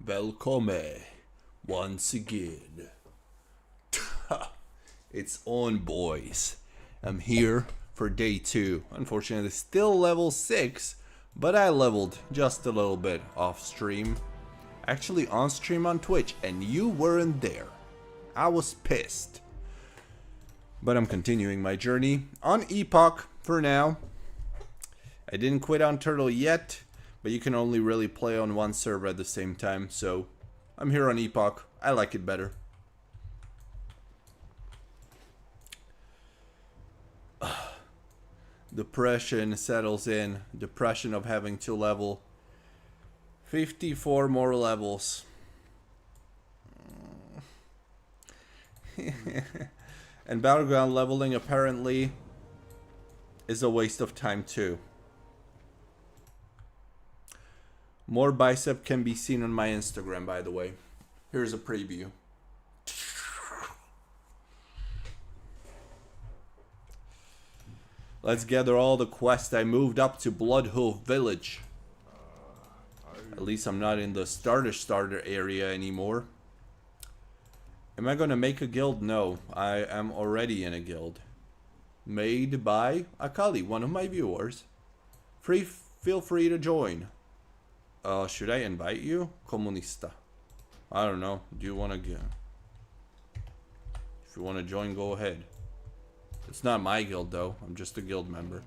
Welcome once again. It's on, boys. I'm here for day 2. Unfortunately, still level 6, but I leveled just a little bit off stream. Actually, on stream on Twitch, and you weren't there. I was pissed. But I'm continuing my journey on EPOCH for now. I didn't quit on Turtle yet, but you can only really play on one server at the same time, so I'm here on EPOCH. I like it better. Depression settles in. Depression of having to level 54 more levels. And Battleground leveling apparently is a waste of time too. More bicep can be seen on my Instagram, by the way. Here's a preview. Let's gather all the quests. I moved up to Bloodhoof Village. At least I'm not in the starter area anymore. Am I gonna make a guild? No, I am already in a guild. Made by Akali, one of my viewers. Feel free to join. Should I invite you? Comunista. I don't know. Do you want to get? If you want to join, go ahead. It's not my guild though. I'm just a guild member.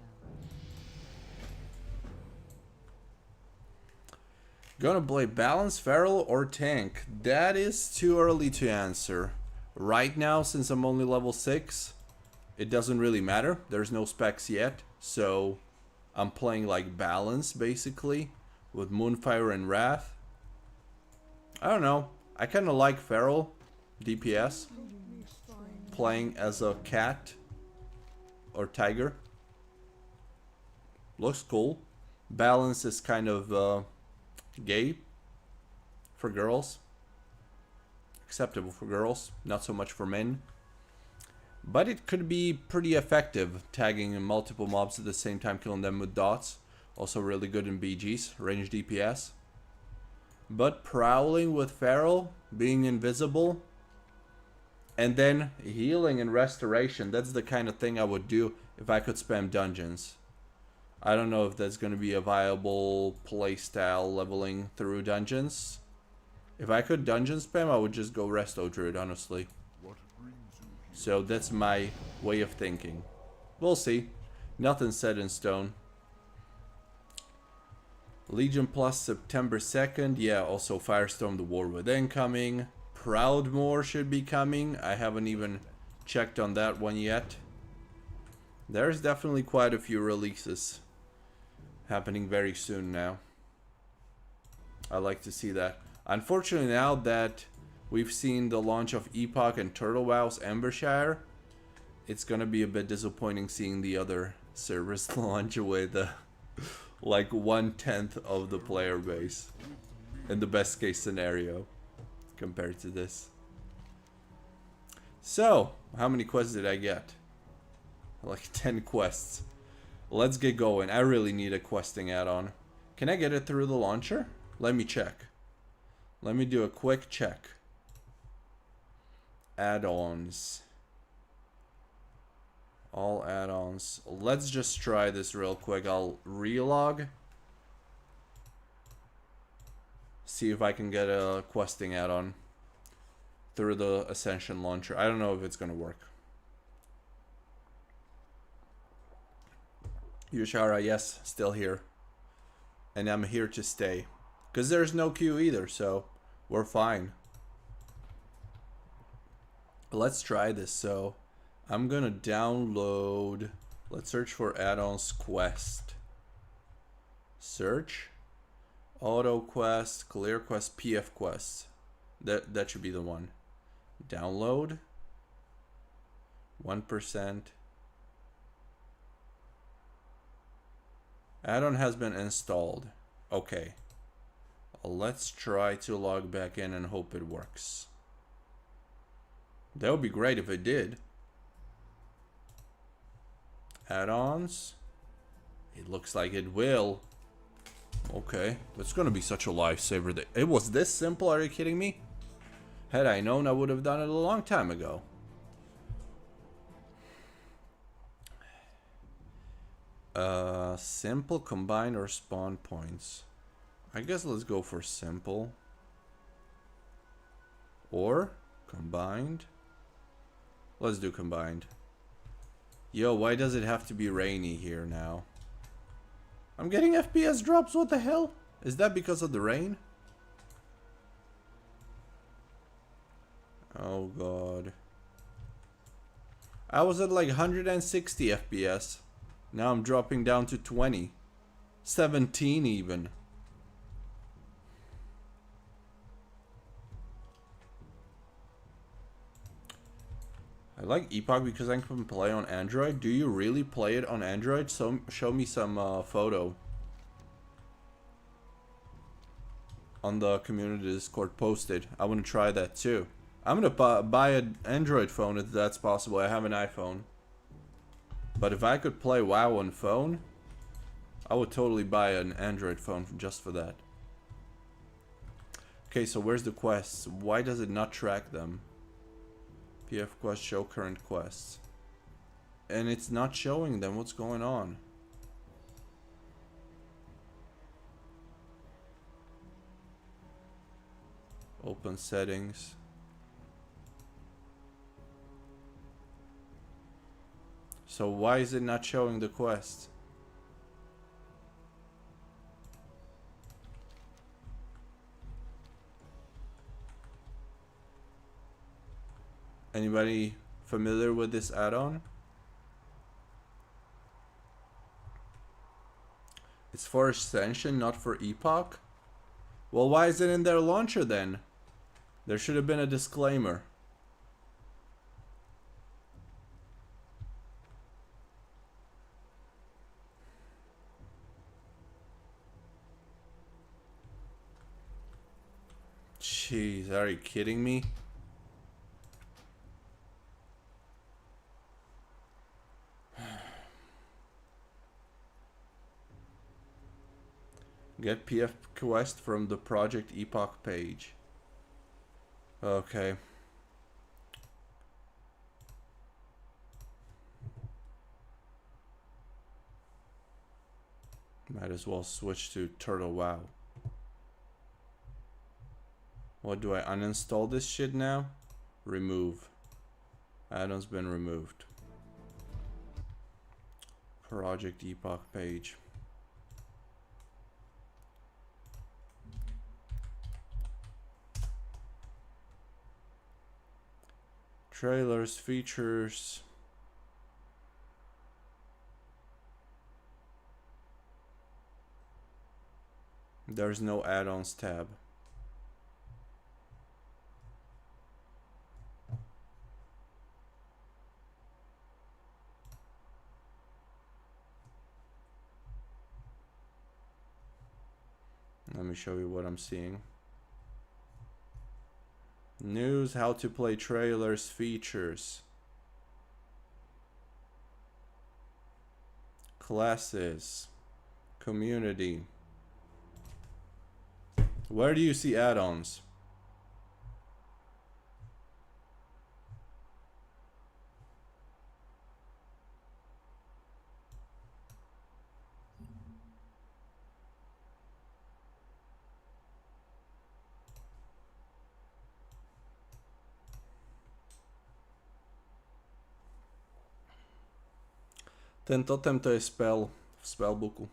Gonna play balance, feral, or tank? That is too early to answer. Right now, since I'm only level 6, it doesn't really matter. There's no specs yet, so I'm playing like balance basically with Moonfire and Wrath. I don't know. I kind of like feral DPS, playing as a cat or tiger. Looks cool. Balance is kind of gay for girls. Acceptable for girls, not so much for men. But it could be pretty effective, tagging multiple mobs at the same time, killing them with dots. Also really good in BGs, range DPS. But prowling with feral, being invisible, and then healing and restoration, that's the kind of thing I would do if I could spam dungeons. I don't know if that's going to be a viable playstyle leveling through dungeons. If I could dungeon spam, I would just go Resto Druid, honestly. So that's my way of thinking. We'll see. Nothing's set in stone. Legion Plus September 2nd. Yeah, also Firestorm the War Within coming. Proudmoore should be coming. I haven't even checked on that one yet. There's definitely quite a few releases happening very soon now. I like to see that. Unfortunately, now that we've seen the launch of EPOCH and Turtle Wow's Embershire, it's gonna be a bit disappointing seeing the other servers launch with like 1/10 of the player base in the best case scenario compared to this. So, how many quests did I get? Like 10 quests. Let's get going. I really need a questing add-on. Can I get it through the launcher? Let me check. Let me do a quick check. Add-ons. All add-ons. Let's just try this real quick. I'll relog. See if I can get a questing add-on through the Ascension launcher. I don't know if it's gonna work. Yushara, yes, still here. And I'm here to stay. Because there's no queue either, so we're fine. Let's try this. So I'm gonna download. Let's search for add-ons quest. Search. Auto quest, clear quest, PF quest. That should be the one. Download. 1%. Add-on has been installed. Okay. Let's try to log back in and hope it works. That would be great if it did. Add-ons. It looks like it will. Okay, that's gonna be such a lifesaver. It was this simple, are you kidding me? Had I known, I would have done it a long time ago. Simple, combine, or spawn points. I guess let's go for simple. Or combined. Let's do combined. Yo, why does it have to be rainy here now? I'm getting FPS drops, what the hell? Is that because of the rain? Oh god. I was at like 160 FPS. Now I'm dropping down to 20. 17 even. I like EPOCH because I can play on Android. Do you really play it on Android? So show me some photo. On the community Discord posted. I want to try that too. I'm gonna buy an Android phone if that's possible. I have an iPhone. But if I could play WoW on phone, I would totally buy an Android phone just for that. Okay, so where's the quests? Why does it not track them? PF quest, show current quests. And it's not showing them. What's going on? Open settings. So why is it not showing the quest? Anybody familiar with this add-on? It's for Ascension, not for Epoch? Well, why is it in their launcher then? There should have been a disclaimer. Jeez, are you kidding me? Get PF quest from the Project Epoch page. Okay. Might as well switch to Turtle WoW. What, do I uninstall this shit now? Remove. Add-on's been removed. Project Epoch page. Trailers, features. There's no add-ons tab. Let me show you what I'm seeing. News, how to play trailers, features. Classes. Community. Where do you see add-ons? Ten totem to je spell v spellbooku.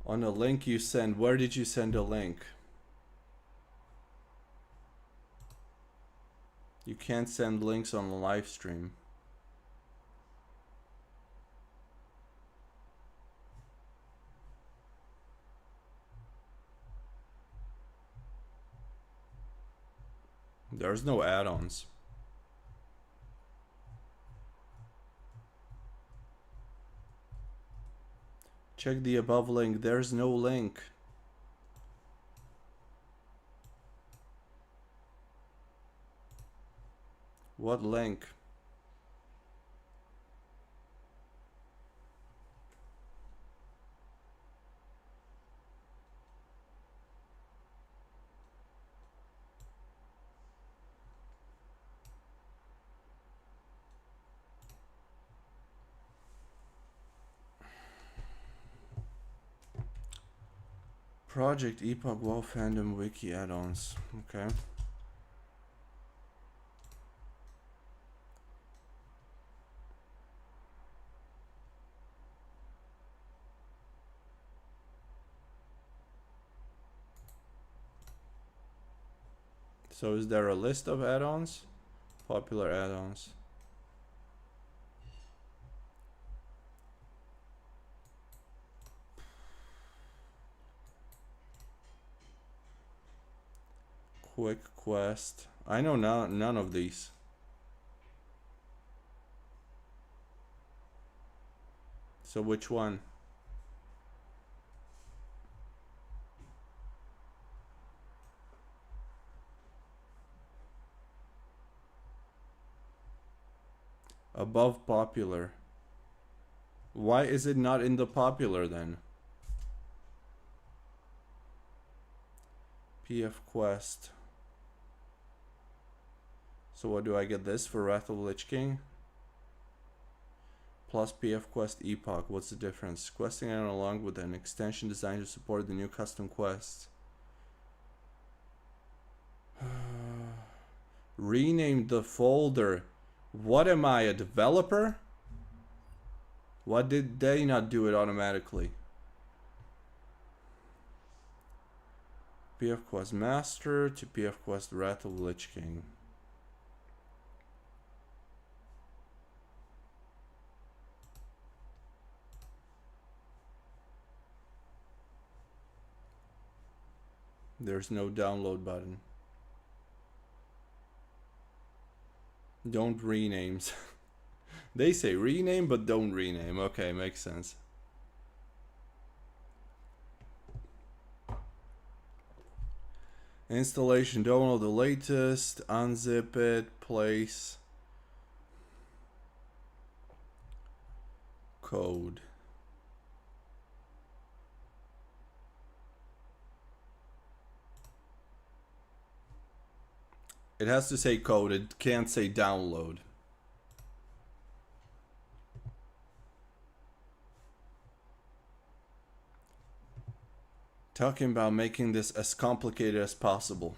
On a link you send, where did you send a link? You can't send links on a live stream. There's no add-ons. Check the above link. There's no link. What link? Project EPOCH WoW Fandom Wiki add-ons. Okay. So is there a list of add-ons? Popular add-ons. Quick quest. I know none of these. So which one? Above popular. Why is it not in the popular then? PF quest. So what do I get this for Wrath of Lich King? Plus PF quest epoch. What's the difference? Questing add along with an extension designed to support the new custom quests. Rename the folder. What am I, a developer? Why did they not do it automatically? PF Quest Master to PF Quest Wrath of Lich King. There's no download button. Don't renames. They say rename but don't rename. Okay, makes sense. Installation, download the latest, unzip it, place code. It has to say code, it can't say download. Talking about making this as complicated as possible.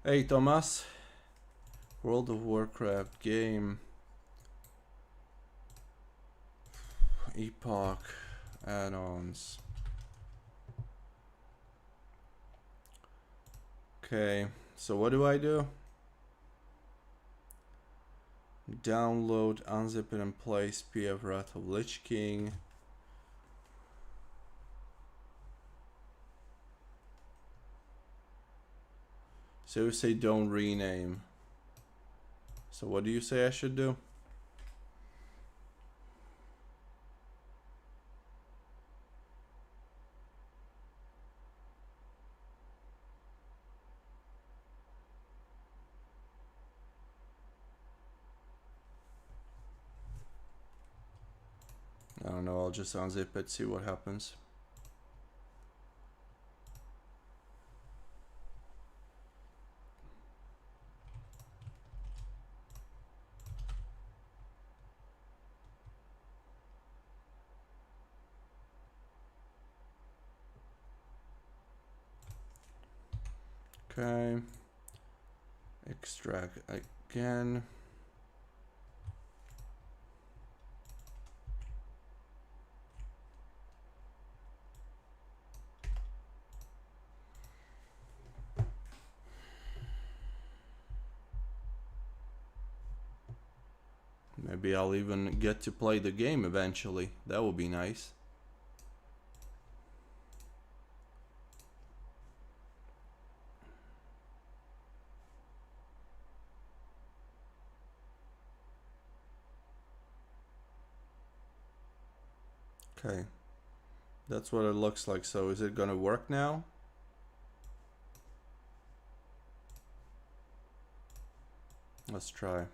Hey Thomas. World of Warcraft game. Epoch add-ons. Okay, so what do I do? Download, unzip it and place PF Wrath of Lich King. So you say don't rename. So what do you say I should do? I don't know, I'll just unzip it, see what happens. Okay. Extract again. Maybe I'll even get to play the game eventually. That would be nice. Okay. That's what it looks like. So is it gonna work now? Let's try.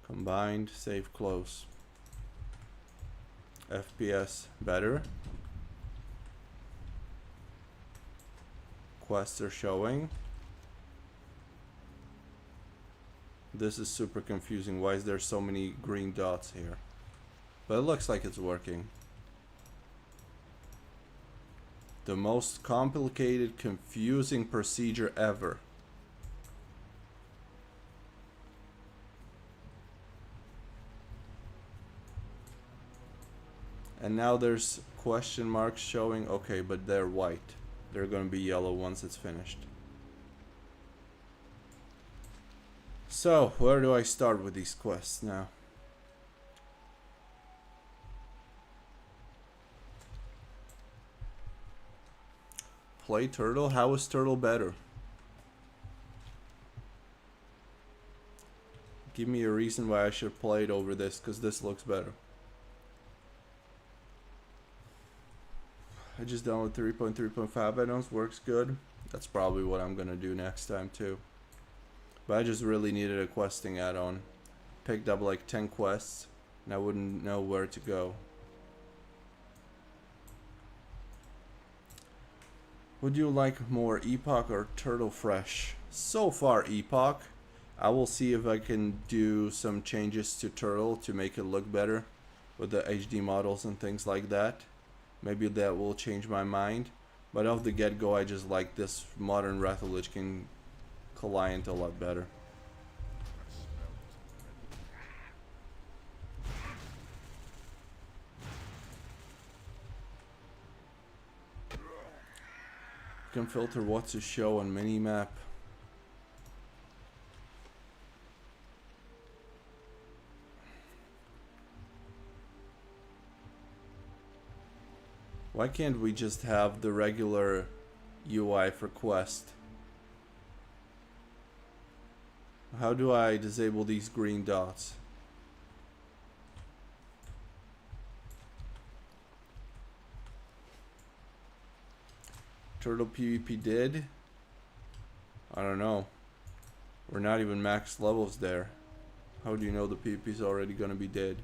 Combined, save, close. FPS better. Quests are showing. This is super confusing. Why is there so many green dots here? But it looks like it's working. The most complicated, confusing procedure ever. And now there's question marks showing. Okay, but they're white. They're gonna be yellow once it's finished. So, where do I start with these quests now? Play Turtle? How is Turtle better? Give me a reason why I should play it over this, because this looks better. I just downloaded 3.3.5 add-ons, works good. That's probably what I'm gonna do next time too. But I just really needed a questing add-on. Picked up like 10 quests, and I wouldn't know where to go. Would you like more EPOCH or Turtle Fresh? So far EPOCH. I will see if I can do some changes to Turtle to make it look better with the HD models and things like that. Maybe that will change my mind. But off the get-go, I just like this modern Wrath of Lich King client a lot better. You can filter what to show on minimap. Why can't we just have the regular UI for quest? How do I disable these green dots? Turtle PvP did? I don't know. We're not even max levels there. How do you know the PvP is already gonna be dead?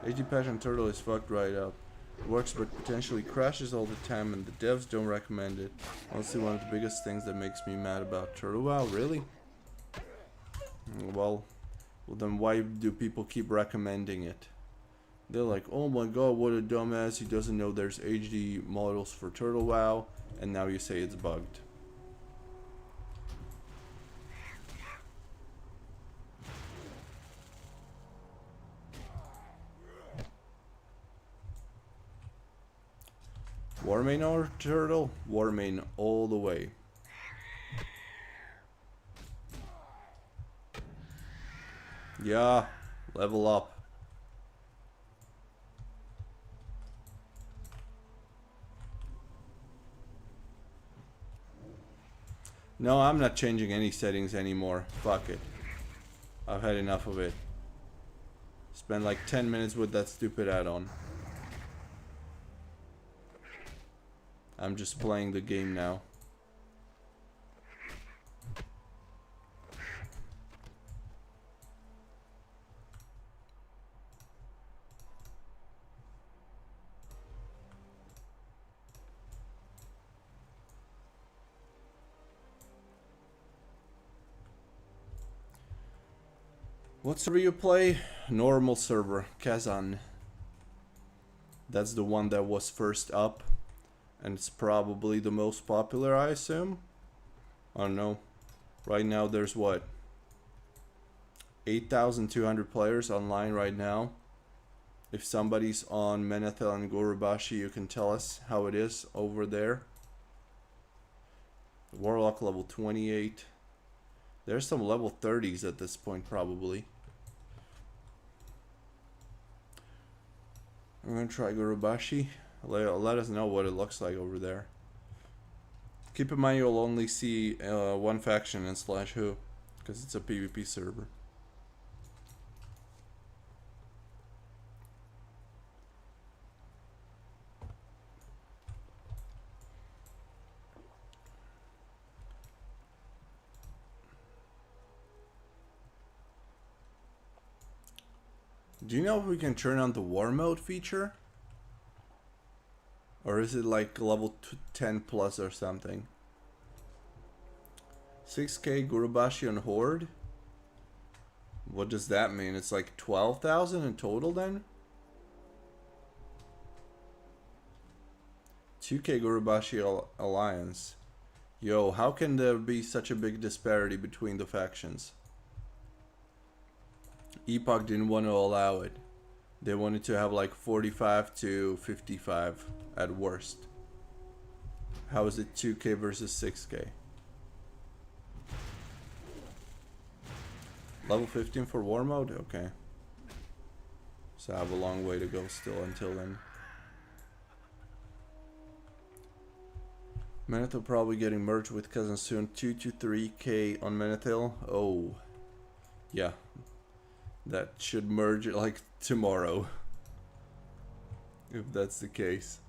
HD patch on Turtle is fucked right up. It works but potentially crashes all the time and the devs don't recommend it. Honestly, one of the biggest things that makes me mad about Turtle. Wow, really? Well, then why do people keep recommending it? They're like, oh my god, what a dumbass, he doesn't know there's HD models for Turtle WoW, and now you say it's bugged. War main or Turtle? War main all the way. Yeah, level up. No, I'm not changing any settings anymore. Fuck it. I've had enough of it. Spent like 10 minutes with that stupid add-on. I'm just playing the game now. What server you play? Normal server, Kazan. That's the one that was first up. And it's probably the most popular, I assume. I don't know. Right now there's what? 8,200 players online right now. If somebody's on Menethil and Gurubashi, you can tell us how it is over there. Warlock level 28. There's some level 30s at this point probably. I'm gonna try Gurubashi. Let us know what it looks like over there. Keep in mind you'll only see one faction in /who, because it's a PvP server. Do you know if we can turn on the war mode feature? Or is it like level 10 plus or something? 6k Gurubashi on Horde? What does that mean? It's like 12,000 in total then? 2k Gurubashi Alliance. Yo, how can there be such a big disparity between the factions? EPOCH didn't want to allow it. They wanted to have like 45 to 55 at worst. How is it 2k versus 6k? Level 15 for war mode? Okay. So I have a long way to go still until then. Menethil probably getting merged with Cousin soon. 2 to 3k on Menethil. Oh. Yeah. That should merge like tomorrow. If that's the case.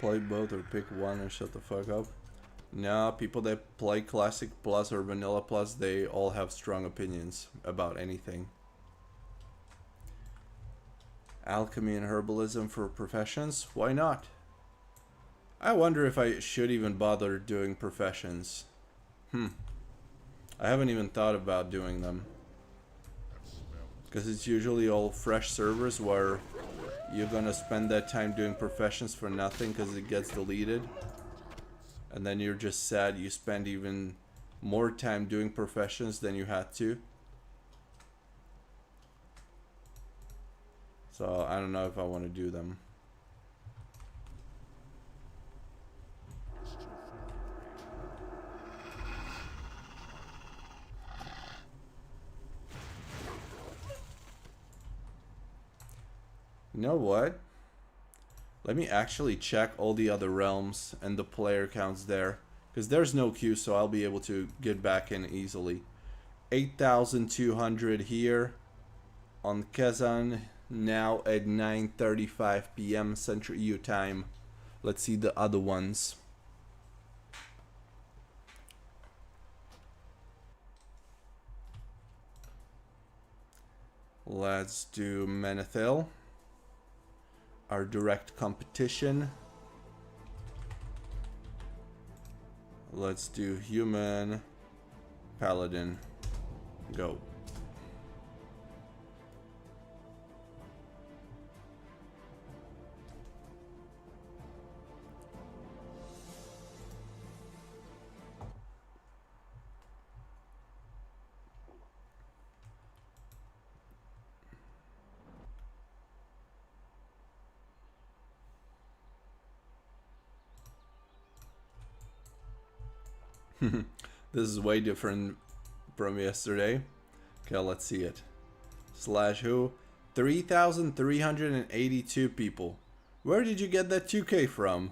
Play both or pick one and shut the fuck up. Nah, people that play Classic Plus or Vanilla Plus, they all have strong opinions about anything. Alchemy and herbalism for professions? Why not? I wonder if I should even bother doing professions. I haven't even thought about doing them. Because it's usually all fresh servers where you're gonna spend that time doing professions for nothing because it gets deleted. And then you're just sad you spend even more time doing professions than you had to. So I don't know if I want to do them. You know what? Let me actually check all the other realms and the player counts there. Because there's no queue, so I'll be able to get back in easily. 8,200 here on Kazan, now at 9:35 p.m. Central EU time. Let's see the other ones. Let's do Menethil, our direct competition. Let's do human paladin. Go. This is way different from yesterday. Okay, let's see it. Slash who? 3,382 people. Where did you get that 2k from?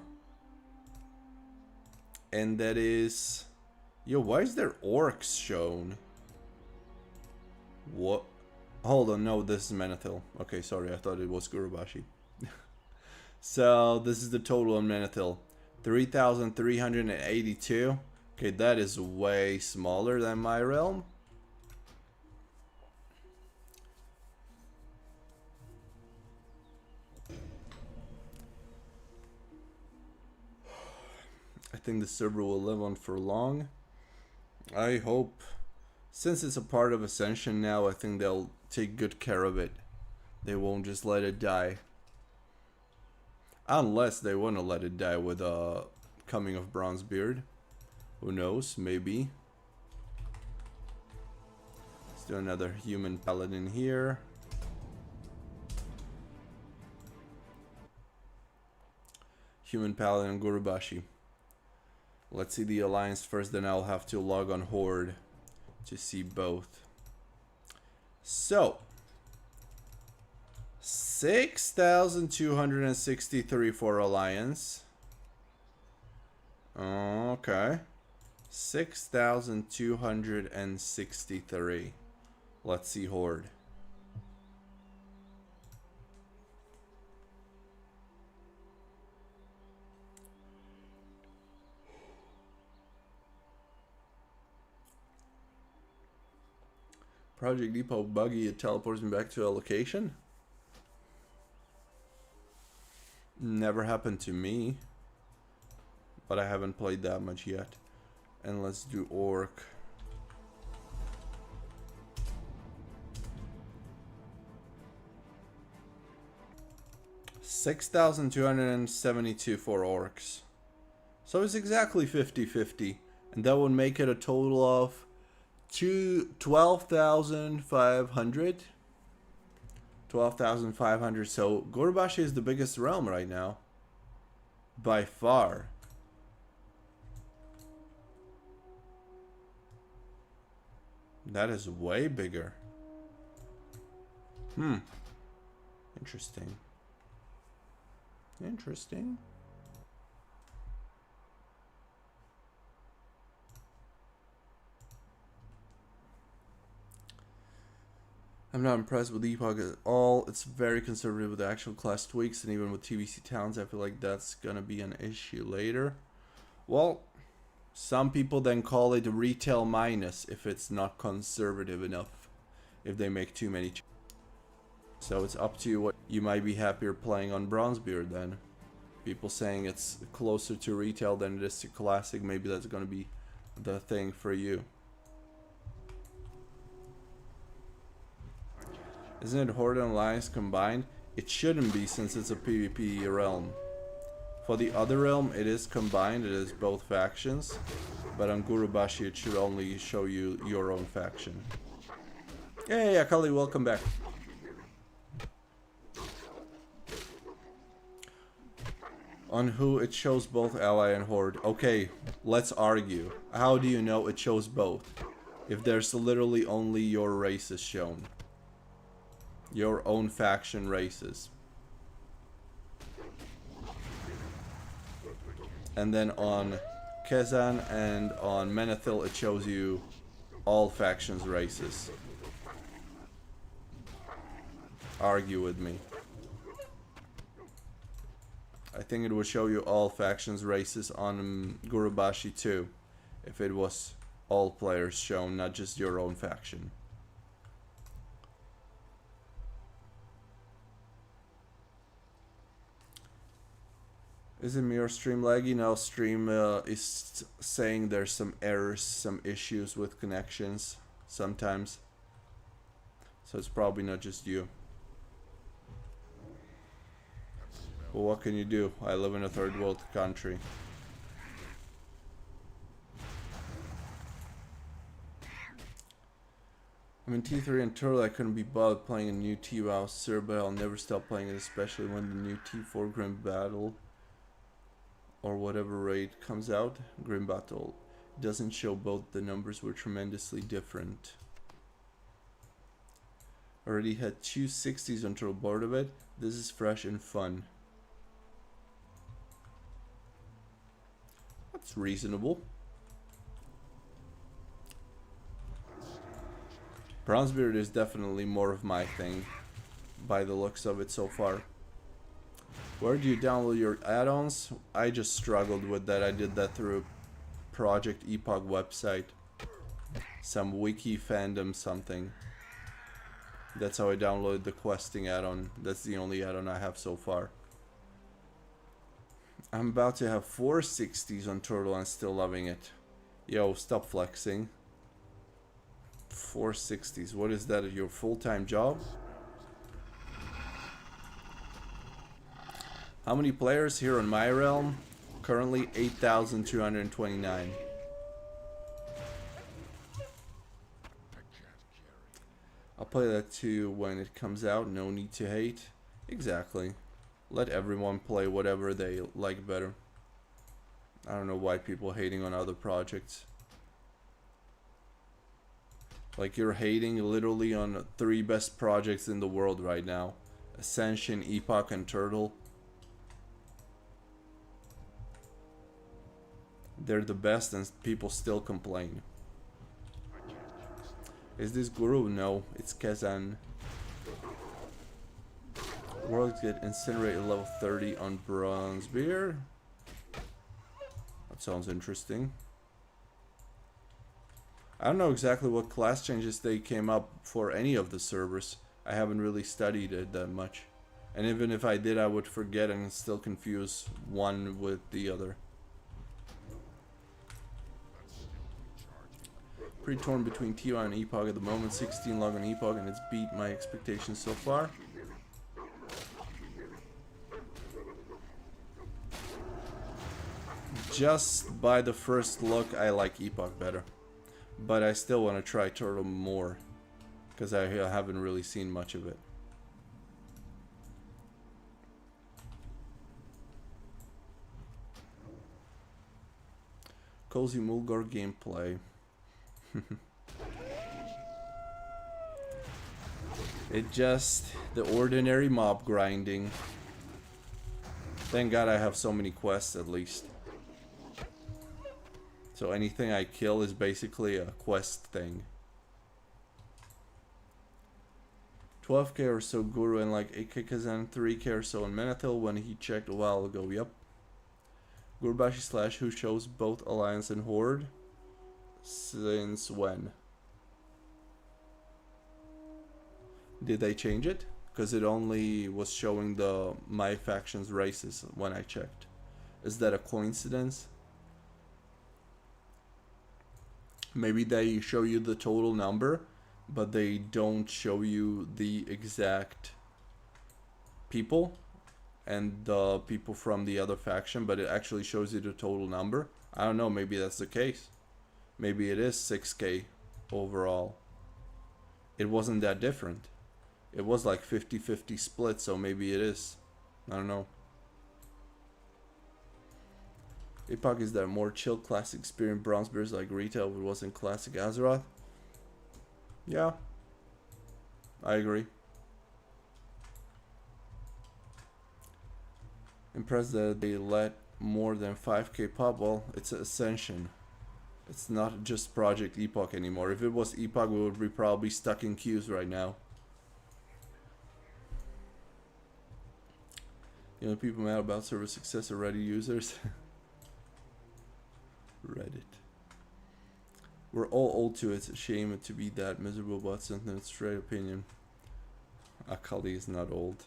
And that is... Yo, why is there orcs shown? What? Hold on, no, this is Menethil. Okay, sorry, I thought it was Gurubashi. So, this is the total on Menethil. 3,382. Okay, that is way smaller than my realm. I think the server will live on for long. I hope. Since it's a part of Ascension now, I think they'll take good care of it. They won't just let it die. Unless they want to let it die with coming of Bronzebeard. Who knows? Maybe. Let's do another human paladin here. Human paladin and Gurubashi. Let's see the alliance first, then I'll have to log on Horde to see both. So, 6,263 for Alliance. Okay. 6,263. Let's see Horde. Project Depot buggy, it teleports me back to a location? Never happened to me. But I haven't played that much yet. And let's do Orc. $6,272 for Orcs. So it's exactly 50-50. And that would make it a total of 12,500. 12,500. So Gurubashi is the biggest realm right now. By far. That is way bigger. Interesting. Interesting. I'm not impressed with EPOCH at all. It's very conservative with the actual class tweaks, and even with TVC towns, I feel like that's gonna be an issue later. Well, some people then call it retail minus if it's not conservative enough, if they make too many changes. So it's up to you what you might be happier playing on Bronzebeard then. People saying it's closer to retail than it is to classic, maybe that's gonna be the thing for you. Isn't it Horde and Alliance combined? It shouldn't be since it's a PvP realm. For the other realm, it is combined, it is both factions. But on Gurubashi, it should only show you your own faction. Hey, Akali, welcome back. On who it shows both Ally and Horde. Okay, let's argue. How do you know it shows both? If there's literally only your races shown. Your own faction races. And then on Kezan and on Menethil it shows you all factions races. Argue with me. I think it would show you all factions races on Gurubashi too. If it was all players shown, not just your own faction. Isn't your stream laggy? No, stream is saying there's some errors, some issues with connections sometimes. So it's probably not just you. Well, what can you do? I live in a third world country. I'm in T3 and Turtle. I couldn't be bothered playing a new T-WoW Sir, but I'll never stop playing it, especially when the new T4 Grim Battle or whatever raid comes out. Grim Battle doesn't show both. The numbers were tremendously different. Already had 2 60s until bored of it. This is fresh and fun. That's reasonable. Bronzebeard is definitely more of my thing by the looks of it so far. Where do you download your add-ons? I just struggled with that. I did that through Project EPOCH website. Some wiki fandom something. That's how I downloaded the questing add-on. That's the only add-on I have so far. I'm about to have 4 60s on Turtle and still loving it. Yo, stop flexing. 4 60s. What is that? Your full-time job? How many players here on my realm? Currently 8,229. I'll play that too when it comes out. No need to hate. Exactly. Let everyone play whatever they like better. I don't know why people hating on other projects. Like you're hating literally on 3 best projects in the world right now. Ascension, Epoch, and Turtle. They're the best and people still complain. Is this Guru? No, it's Kazan. Worlds get incinerated level 30 on Bronze Beer. That sounds interesting. I don't know exactly what class changes they came up for any of the servers. I haven't really studied it that much. And even if I did, I would forget and still confuse one with the other. Pretty torn between TI and Epoch at the moment. 16 log on Epoch and it's beat my expectations so far. Just by the first look, I like Epoch better. But I still want to try Turtle more. Because I haven't really seen much of it. Cozy Mulgar gameplay. It just the ordinary mob grinding. Thank God I have so many quests at least. So anything I kill is basically a quest thing. 12k or so Guru and like 8k Kazan, 3k or so on Menathil when he checked a while ago. Yep. Gurbashi slash who shows both Alliance and Horde. Since when? Did they change it? Because it only was showing the my faction's races when I checked. Is that a coincidence? Maybe they show you the total number, but they don't show you the exact people and the people from the other faction, but it actually shows you the total number. I don't know, maybe that's the case. Maybe it is 6k overall. It wasn't that different. It was like 50-50 split, so maybe it is. I don't know. Epoch is that more chill classic experience. Bronze Beers like retail, it was in classic Azeroth. Yeah, I agree. Impressed that they let more than 5k pop. Well, it's Ascension. It's not just Project Epoch anymore. If it was Epoch, we would be probably stuck in queues right now. You know, people mad about server success are Reddit users. Reddit. We're all old to it. It's a shame to be that miserable about something. It's straight opinion. Akali is not old.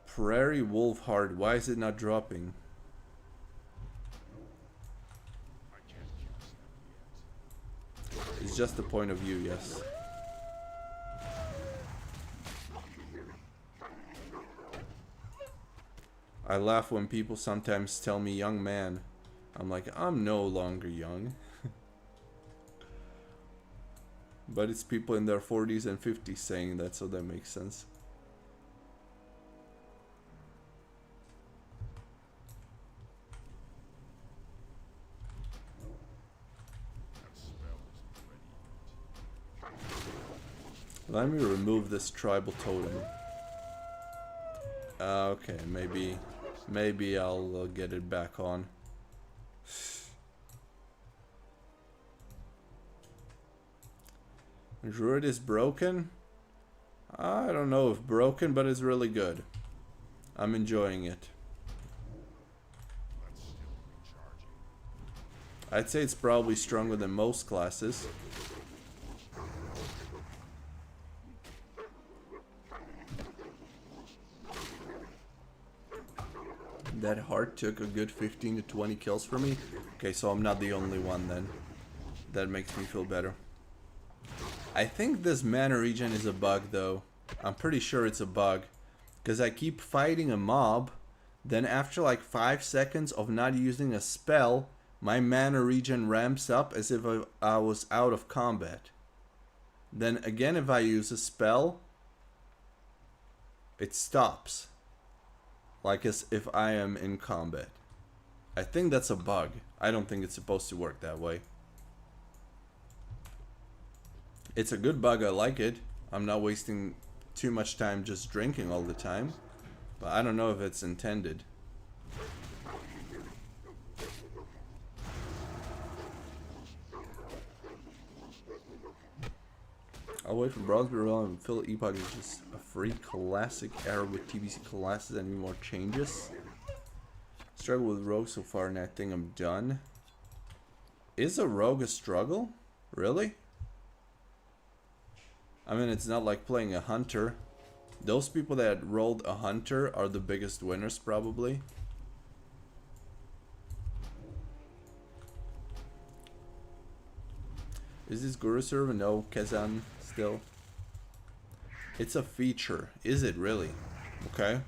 Prairie Wolf Heart. Why is it not dropping? It's just the point of view, yes. I laugh when people sometimes tell me young man. I'm like, I'm no longer young. But it's people in their 40s and 50s saying that, so that makes sense. Let me remove this tribal totem. Okay, maybe I'll get it back on. Druid is broken? I don't know if broken, but it's really good. I'm enjoying it. I'd say it's probably stronger than most classes. That heart took a good 15 to 20 kills for me. Okay, so I'm not the only one then. That makes me feel better. I think this mana regen is a bug though. I'm pretty sure it's a bug. Because I keep fighting a mob. Then after like 5 seconds of not using a spell, my mana regen ramps up as if I was out of combat. Then again, if I use a spell, it stops. Like as if I am in combat. I think that's a bug. I don't think it's supposed to work that way. It's a good bug, I like it. I'm not wasting too much time just drinking all the time. But I don't know if it's intended. I'll wait for bronze barrel and fill Epoch is just a free classic era with TBC classes and more changes. Struggle with rogue so far and I think I'm done. Is a rogue a struggle? Really? I mean, it's not like playing a hunter. Those people that rolled a hunter are the biggest winners probably. Is this Guru server? No, Kazan still. It's a feature. Is it really? Okay.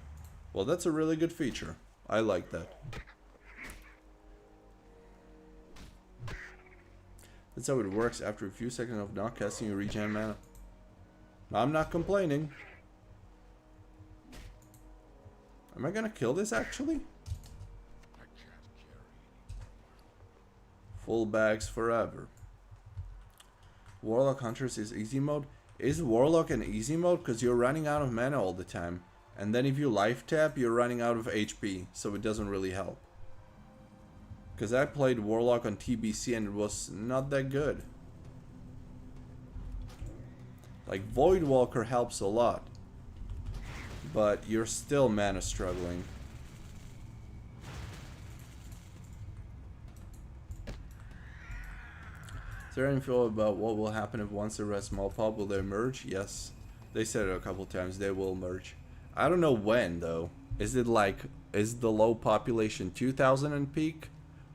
Well, that's a really good feature. I like that. That's how it works. After a few seconds of not casting, you regen mana. I'm not complaining. Am I gonna kill this actually? Full bags forever. Warlock Hunters is easy mode. Is Warlock an easy mode? Because you're running out of mana all the time. And then if you life tap, you're running out of HP. So it doesn't really help. Because I played Warlock on TBC and it was not that good. Like Voidwalker helps a lot. But you're still mana struggling. Is there any info about what will happen if once the red small pop, will they merge? Yes. They said it a couple times, they will merge. I don't know when though. Is it like, is the low population 2000 in peak?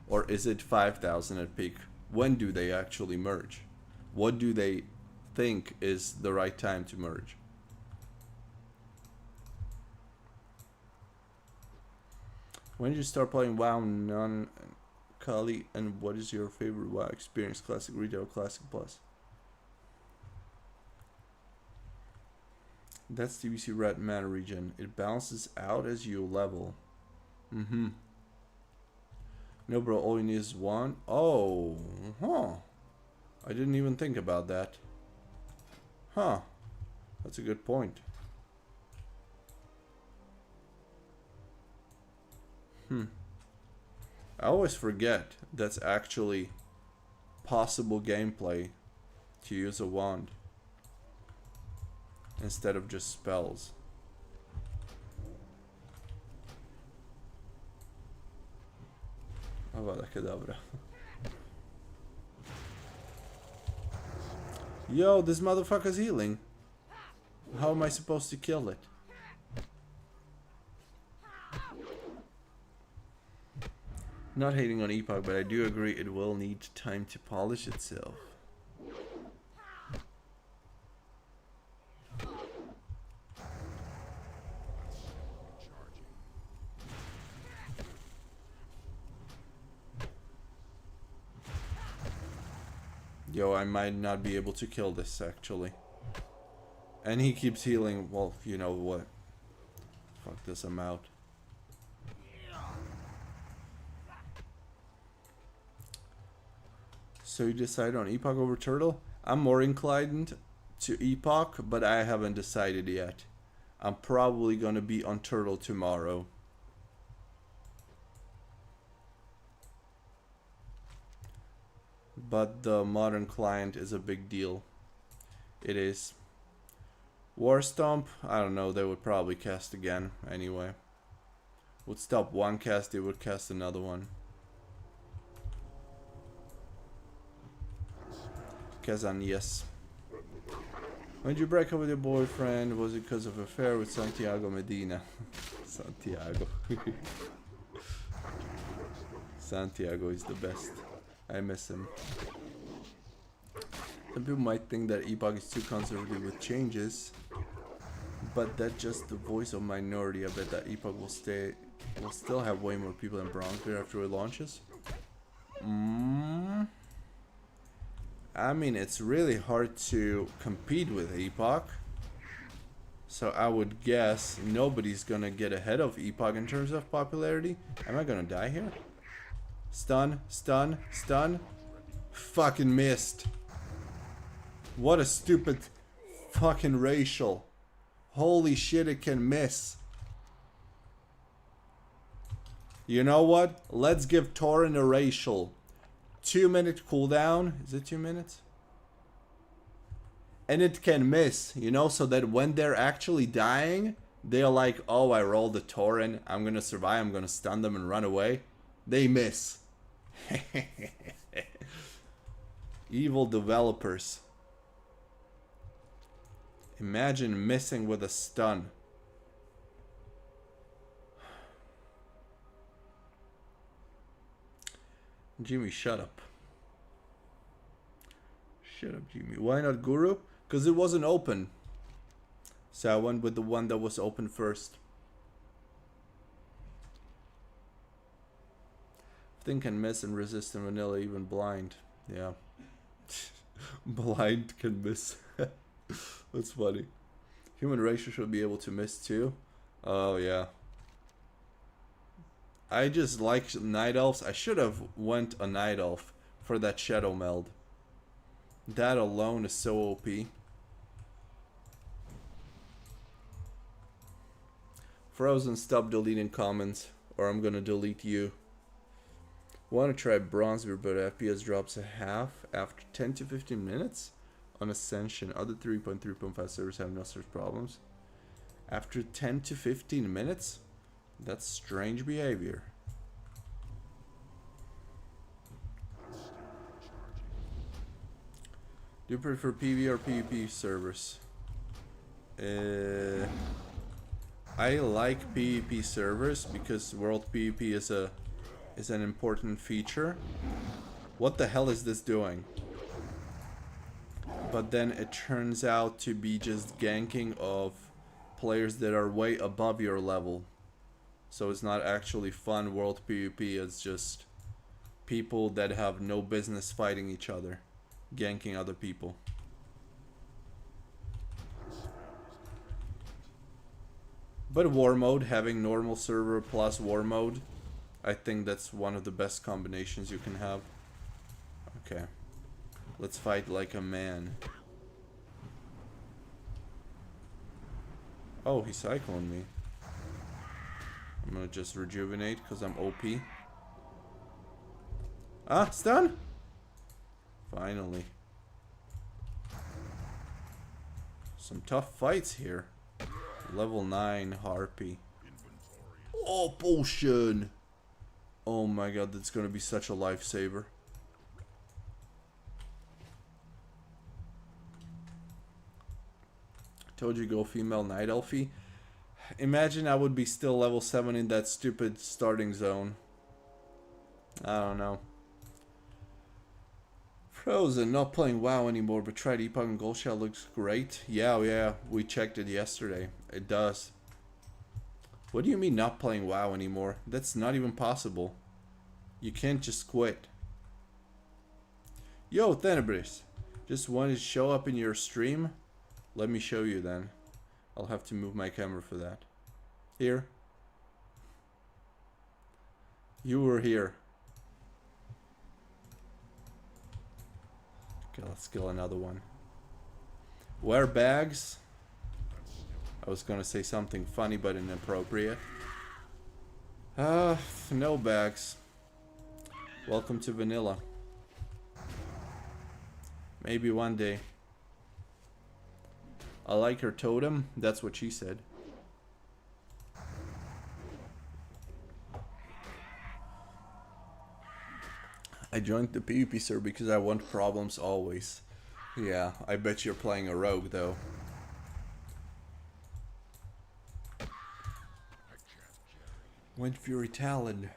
Or is it 5000 at peak? When do they actually merge? What do they think is the right time to merge? When did you start playing WoW non Kali, and what is your favorite WoW experience? Classic Retail, Classic Plus. That's TBC Red Mana Regen. It balances out as you level. No bro, all you need is one. Oh, huh. I didn't even think about that. Huh. That's a good point. I always forget that's actually possible gameplay to use a wand instead of just spells. Avada Kedavra. Yo, this motherfucker's healing. How am I supposed to kill it? Not hating on Epoch, but I do agree it will need time to polish itself. Yo, I might not be able to kill this actually. And he keeps healing. Well, you know what? Fuck this, I'm out. So you decided on Epoch over Turtle? I'm more inclined to Epoch, but I haven't decided yet. I'm probably gonna be on Turtle tomorrow. But the modern client is a big deal. It is. War Stomp, I don't know, they would probably cast again anyway. Would stop one cast, they would cast another one. Kazan, yes. When did you break up with your boyfriend? Was it because of an affair with Santiago Medina? Santiago. Santiago is the best. I miss him. Some people might think that Epoch is too conservative with changes, but that's just the voice of minority. I bet that Epoch will still have way more people than Bronzebeard after it launches. I mean, it's really hard to compete with Epoch. So I would guess nobody's gonna get ahead of Epoch in terms of popularity. Am I gonna die here? Stun, stun, stun. Fucking missed. What a stupid fucking racial. Holy shit, it can miss. You know what? Let's give Torin a racial. 2-minute cooldown. Is it 2 minutes? And it can miss, you know, so that when they're actually dying, they're like, oh, I rolled a Torin. I'm gonna survive. I'm gonna stun them and run away. They miss. Evil developers. Imagine missing with a stun. Jimmy, shut up. Shut up, Jimmy. Why not Guru? Because it wasn't open. So I went with the one that was open first. Think can miss and resist in vanilla, even blind. Yeah. Blind can miss. That's funny. Human racial should be able to miss too. Oh yeah. I just like night elves. I should have went a night elf for that shadow meld. That alone is so OP. Frozen, stop deleting comments, or I'm gonna delete you. Want to try Bronzebeard, but FPS drops a half after 10 to 15 minutes on Ascension. Other 3.3.5 servers have no such problems. After 10 to 15 minutes? That's strange behavior. Do you prefer PvE or PvP servers? I like PvP servers because World PvP is an important feature. What the hell is this doing? But then it turns out to be just ganking of players that are way above your level. So it's not actually fun World PvP, it's just people that have no business fighting each other, ganking other people. But war mode, having normal server plus war mode, I think that's one of the best combinations you can have. Okay. Let's fight like a man. Oh, he's cycling me. I'm gonna just rejuvenate because I'm OP. Ah, stun! Finally. Some tough fights here. Level 9 Harpy. Oh, potion! Oh my god, that's gonna be such a lifesaver. Told you go female night elfie. Imagine I would be still level 7 in that stupid starting zone. I don't know. Frozen, not playing WoW anymore, but tried EPOCH and Gold Shell looks great. Yeah, we checked it yesterday. It does. What do you mean not playing WoW anymore? That's not even possible. You can't just quit. Yo, Tenebris. Just wanted to show up in your stream? Let me show you then. I'll have to move my camera for that. Here. You were here. Okay, let's kill another one. Wear bags. I was gonna say something funny but inappropriate. No bags. Welcome to vanilla. Maybe one day. I like her totem. That's what she said. I joined the PvP server because I want problems always. Yeah, I bet you're playing a rogue though. Wind Fury Talon.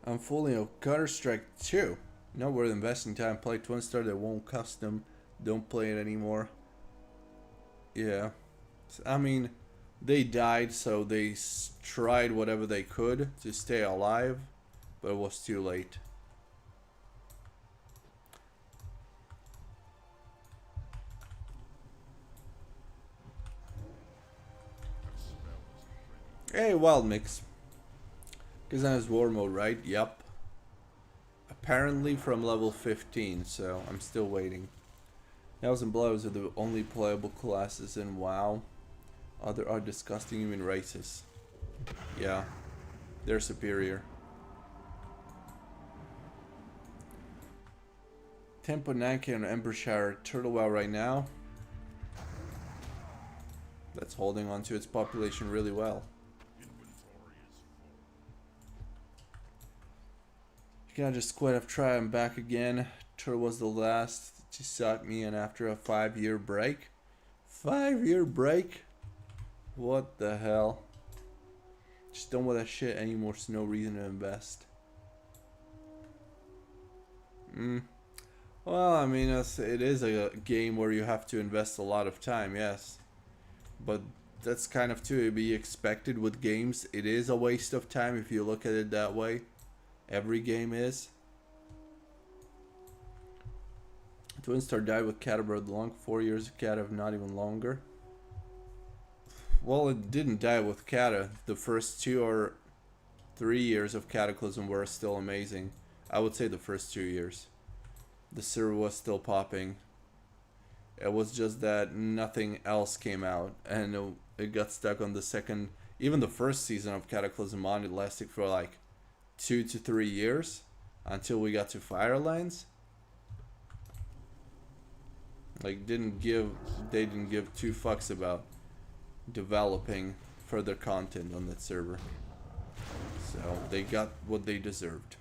I'm fully on Counter-Strike 2. Not worth investing time. Play Twin Star that won't custom. Don't play it anymore. Yeah. I mean, they died, so they tried whatever they could to stay alive, but it was too late. Hey, Wild Mix. Because that is war mode, right? Yup. apparently from level 15, so I'm still waiting. Nails and blows are the only playable classes in WoW. Other are disgusting human races. Yeah, they're superior. 10.9k on Embershire Turtle WoW right now. That's holding on to its population really well. You can just quit. I've tried. I'm back again. Turtle was the last to suck me in after a 5-year break. 5-year break? What the hell? Just don't want that shit anymore, so no reason to invest. Well, I mean, it is a game where you have to invest a lot of time, yes. But that's kind of to be expected with games. It is a waste of time if you look at it that way. Every game is. Twin Star died with Catabird long. 4 years of Cata, if not even longer. Well, it didn't die with Cata. The first 2 or 3 years of Cataclysm were still amazing. I would say the first 2 years. The server was still popping. It was just that nothing else came out, and it got stuck on the second, even the first season of Cataclysm on. It lasted for like 2 to 3 years until we got to Firelands. Like, they didn't give 2 fucks about developing further content on that server. So they got what they deserved.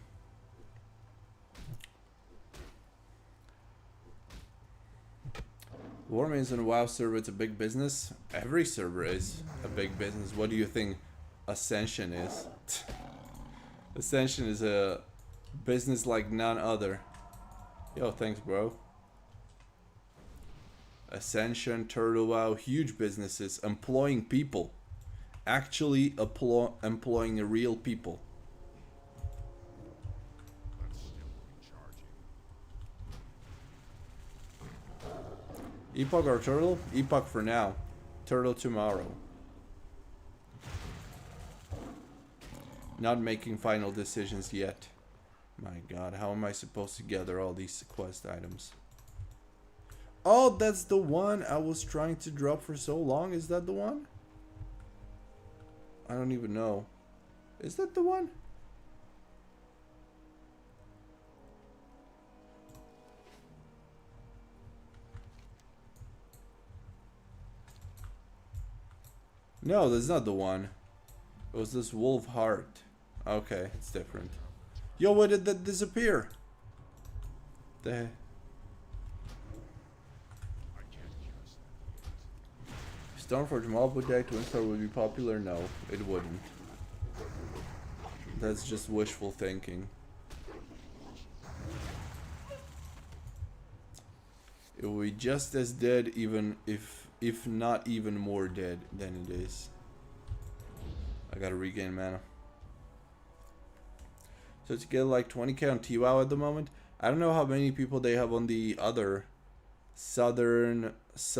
Warmains on a WoW server, it's a big business. Every server is a big business. What do you think Ascension is? Ascension is a business like none other. Yo, thanks, bro. Ascension, Turtle WoW, huge businesses employing people. Actually employing real people. EPOCH or Turtle? EPOCH for now. Turtle tomorrow. Not making final decisions yet. My god, how am I supposed to gather all these quest items? Oh, that's the one I was trying to drop for so long. Is that the one? I don't even know. Is that the one? No, that's not the one. It was this wolf heart. Okay, it's different. Yo, why did that disappear? The... Stormforge mob would die, Twin Star would be popular? No, it wouldn't. That's just wishful thinking. It would be just as dead, even if not even more dead than it is. I gotta regain mana. So to get like 20k on TWoW at the moment, I don't know how many people they have on the other Southern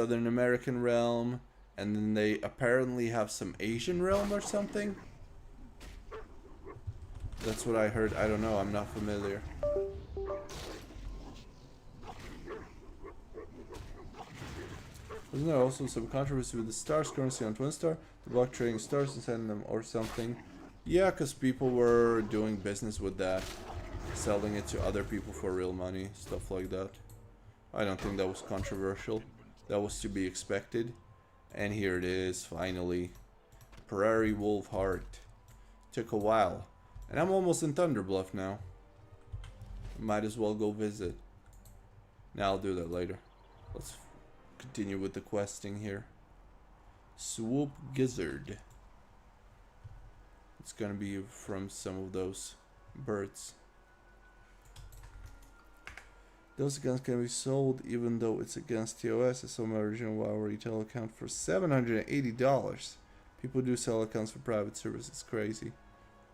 American realm, and then they apparently have some Asian realm or something. That's what I heard. I don't know. I'm not familiar. Wasn't there also some controversy with the stars currency on Twin Star? The block trading stars and sending them or something? Yeah, because people were doing business with that. Selling it to other people for real money. Stuff like that. I don't think that was controversial. That was to be expected. And here it is, finally. Prairie Wolf Heart. Took a while. And I'm almost in Thunderbluff now. Might as well go visit. Now I'll do that later. Let's continue with the questing here. Swoop Gizzard. It's gonna be from some of those birds. Those guns can be sold even though it's against TOS. I sold my original WoW retail account for $780. People do sell accounts for private service. It's crazy.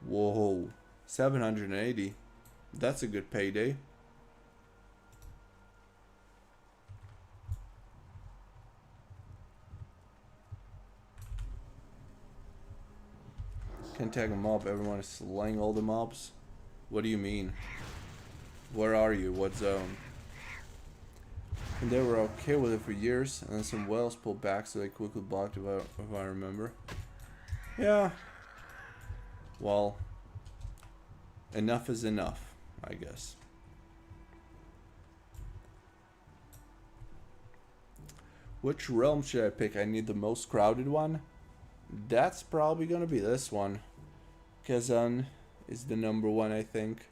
Whoa. 780. That's a good payday. Can't tag a mob. Everyone is slaying all the mobs. What do you mean? Where are you? What zone? And they were okay with it for years, and then some whales pulled back, so they quickly blocked it, if I remember. Yeah. Well, enough is enough, I guess. Which realm should I pick? I need the most crowded one. That's probably gonna be this one. Kazan is the number one, I think.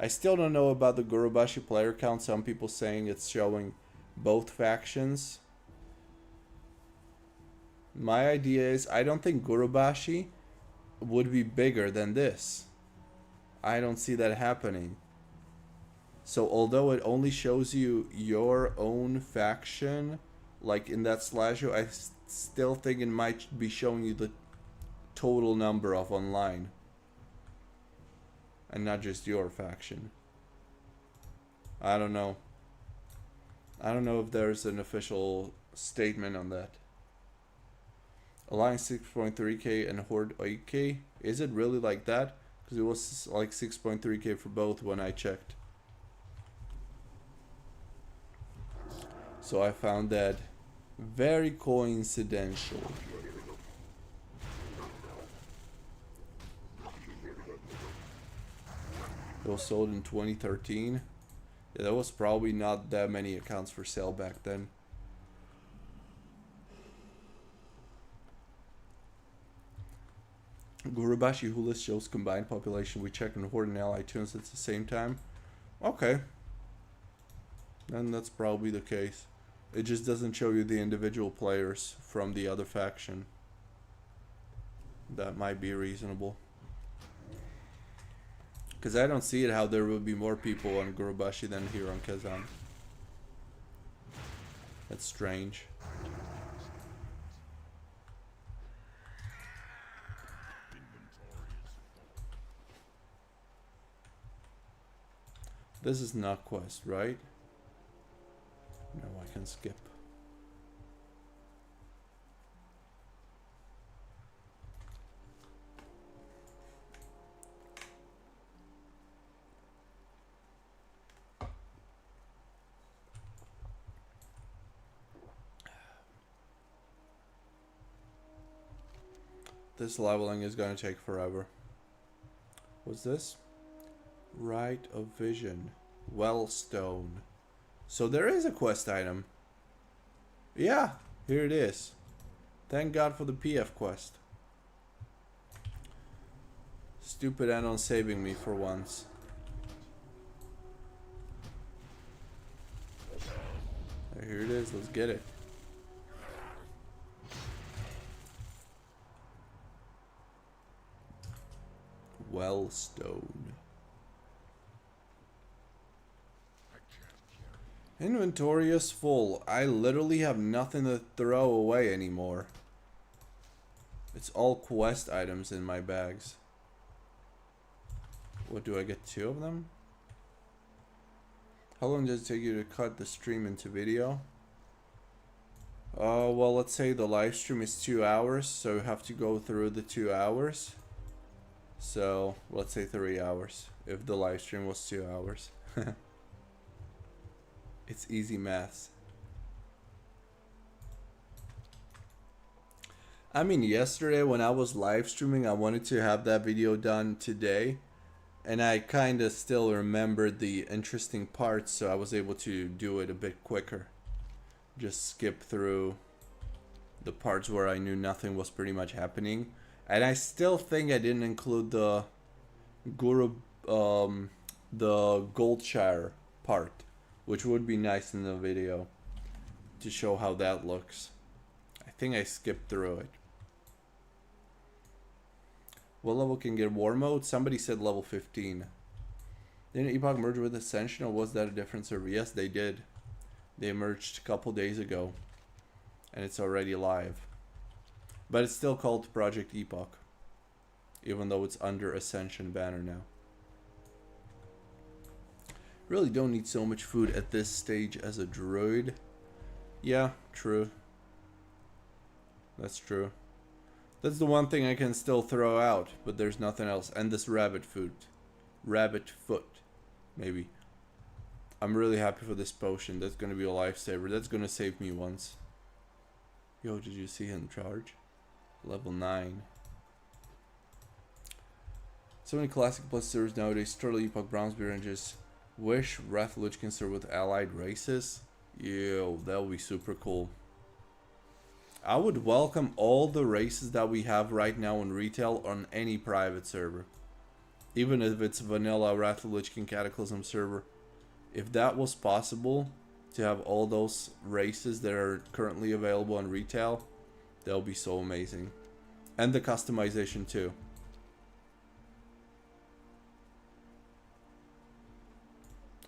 I still don't know about the Gurubashi player count. Some people saying it's showing both factions. My idea is I don't think Gurubashi would be bigger than this. I don't see that happening. So although it only shows you your own faction, like in that slideshow, I still think it might be showing you the total number of online. And not just your faction. I don't know. I don't know if there's an official statement on that. Alliance 6.3k and Horde 8k. Is it really like that? Because it was like 6.3k for both when I checked. So I found that very coincidental. It was sold in 2013. Yeah, there was probably not that many accounts for sale back then. Gurubashi who list shows combined population. We check in Horde and Ally tunes at the same time. Okay. Then that's probably the case. It just doesn't show you the individual players from the other faction. That might be reasonable. Because I don't see it how there would be more people on Gurubashi than here on Kazan. That's strange. This is not quest, right? No, I can skip. This leveling is going to take forever. What's this? Right of Vision. Wellstone. So there is a quest item. Yeah, here it is. Thank God for the PF quest. Stupid Anon saving me for once. Here it is, let's get it. Wellstone. Inventory is full. I literally have nothing to throw away anymore. It's all quest items in my bags. What, do I get 2 of them? How long does it take you to cut the stream into video? Well, let's say the live stream is 2 hours, so you have to go through the 2 hours. So, let's say 3 hours, if the live stream was 2 hours. It's easy maths. I mean, yesterday when I was live streaming, I wanted to have that video done today. And I kind of still remembered the interesting parts, so I was able to do it a bit quicker. Just skip through the parts where I knew nothing was pretty much happening. And I still think I didn't include the Goldshire part, which would be nice in the video to show how that looks. I think I skipped through it. What level can get war mode? Somebody said level 15. Didn't Epoch merge with Ascension, or was that a different server? Yes, they did. They merged a couple days ago. And it's already live. But it's still called Project Epoch. Even though it's under Ascension banner now. Really don't need so much food at this stage as a druid. Yeah, true. That's true. That's the one thing I can still throw out, but there's nothing else. And this rabbit foot, maybe. I'm really happy for this potion. That's gonna be a lifesaver. That's gonna save me once. Yo, did you see him charge? Level 9. So many classic plus servers nowadays. Turtle, Epoch, Brownsbeard, and just wish Relaunched can serve with allied races. Yo, that would be super cool. I would welcome all the races that we have right now in retail on any private server. Even if it's vanilla Relaunched Cataclysm server. If that was possible, to have all those races that are currently available on retail, that would be so amazing. And the customization too.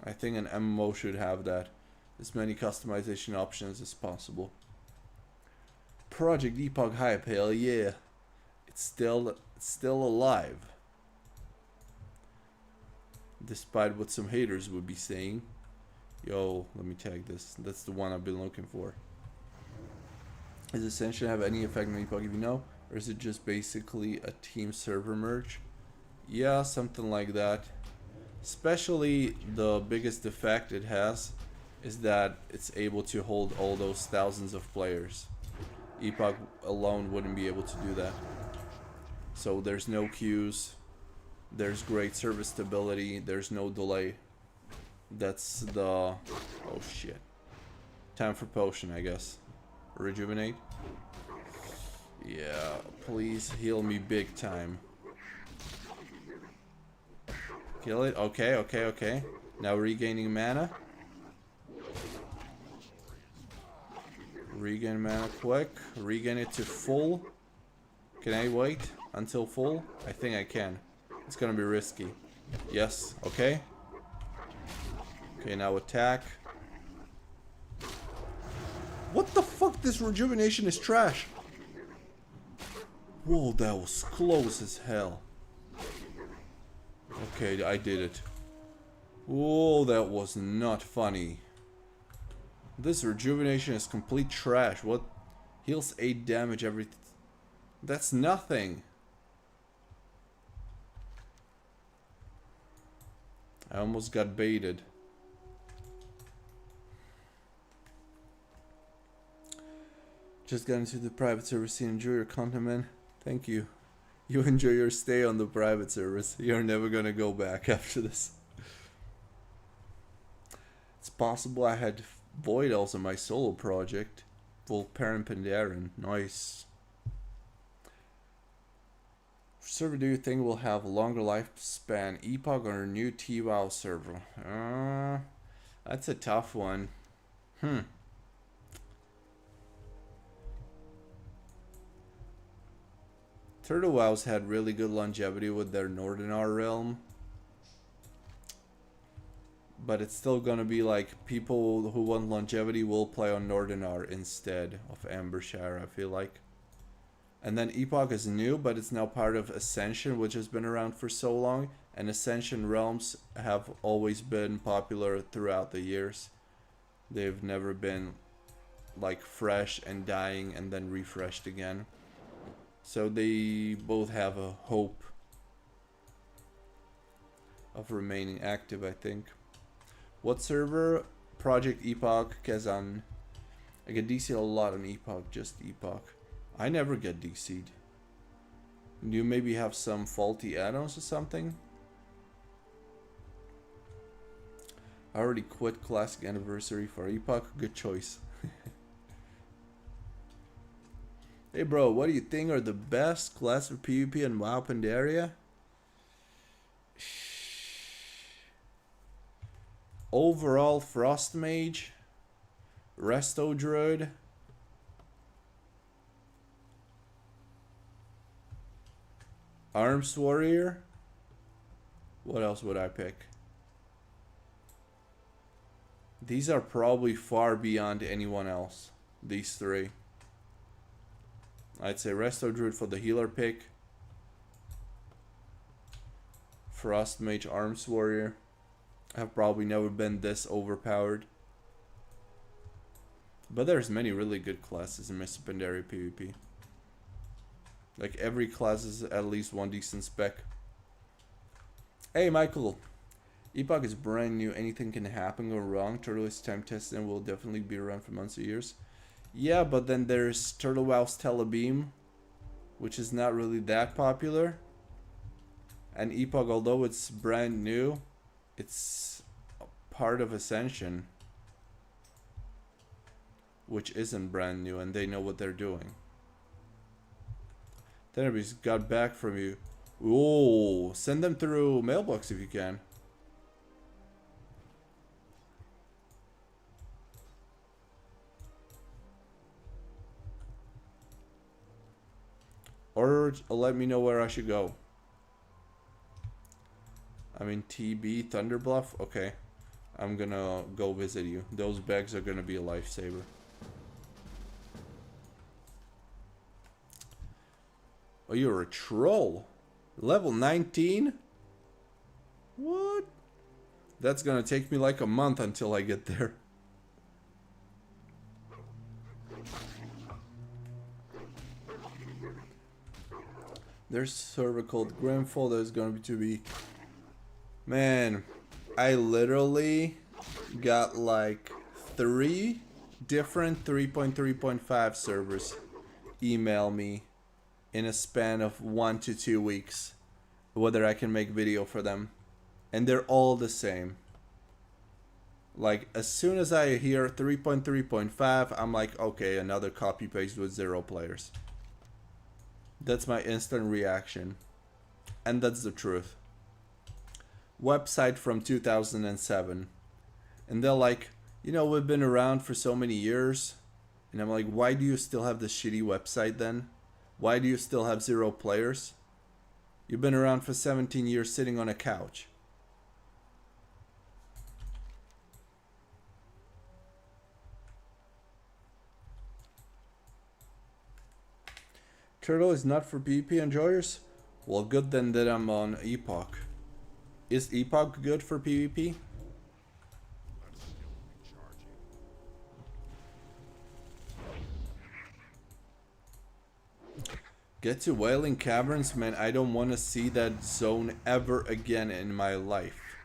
I think an MMO should have that. As many customization options as possible. Project Epoch hype, hell yeah. It's still alive. Despite what some haters would be saying. Yo, let me tag this. That's the one I've been looking for. Does Ascension have any effect on Epoch, if you know? Or is it just basically a team server merge? Yeah, something like that. Especially the biggest effect it has is that it's able to hold all those thousands of players. Epoch alone wouldn't be able to do that. So there's no queues. There's great service stability. There's no delay. That's the... oh shit. Time for potion, I guess. Rejuvenate. Yeah, please heal me big time. Kill it. Okay, okay, okay. Now regaining mana. Regain mana quick. Regain it to full. Can I wait until full? I think I can. It's gonna be risky. Yes, okay. Okay, now attack. What the fuck? This rejuvenation is trash. Whoa, that was close as hell. Okay, I did it. Whoa, that was not funny. This rejuvenation is complete trash. What? Heals 8 damage every... that's nothing. I almost got baited. Just got into the private service scene. Enjoy your content, man. Thank you. You enjoy your stay on the private service. You're never gonna go back after this. It's possible I had Void also my solo project. Volparen Pandaren. Nice. Server do you think will have a longer lifespan? Epoch or a new TWoW server? That's a tough one. Turtle WoW's had really good longevity with their Northernar realm. But it's still gonna be like people who want longevity will play on Northernar instead of Ambershire, I feel like. And then Epoch is new, but it's now part of Ascension, which has been around for so long. And Ascension realms have always been popular throughout the years. They've never been like fresh and dying and then refreshed again. So they both have a hope of remaining active, I think. What server? Project Epoch, Kazan. I get DC'd a lot on Epoch, just Epoch. I never get DC'd. You maybe have some faulty add-ons or something? I already quit Classic Anniversary for Epoch. Good choice. Hey bro, what do you think are the best class of PvP in WoW Pandaria? Overall, Frost Mage, Resto Druid, Arms Warrior. What else would I pick? These are probably far beyond anyone else. These three. I'd say Resto Druid for the healer pick. Frost Mage, Arms Warrior. I've probably never been this overpowered. But there's many really good classes in Mr. Pandaria PvP. Like every class is at least one decent spec. Hey Michael, EPOCH is brand new. Anything can happen, go wrong. Turtle is time tested and will definitely be around for months or years. Yeah, but then there's Turtle Wow's Telebeam, which is not really that popular. And EPOCH, although it's brand new, it's part of Ascension, which isn't brand new, and they know what they're doing. Tenebris got back from you. Oh, send them through mailbox if you can. Or let me know where I should go. I'm in TB, Thunderbluff. Okay. I'm gonna go visit you. Those bags are gonna be a lifesaver. Oh, you're a troll. Level 19? What? That's gonna take me like a month until I get there. There's a server called Grimfall that is going to be... Man, I literally got like 3 different 3.3.5 servers email me in a span of 1 to 2 weeks whether I can make video for them. And they're all the same. Like, as soon as I hear 3.3.5, I'm like, okay, another copy paste with 0 players. That's my instant reaction. And that's the truth. Website from 2007. And they're like, you know, we've been around for so many years. And I'm like, why do you still have this shitty website then? Why do you still have 0 players? You've been around for 17 years sitting on a couch. Turtle is not for PvP enjoyers? Well, good then that I'm on EPOCH. Is EPOCH good for PvP? Get to Wailing Caverns, man. I don't want to see that zone ever again in my life.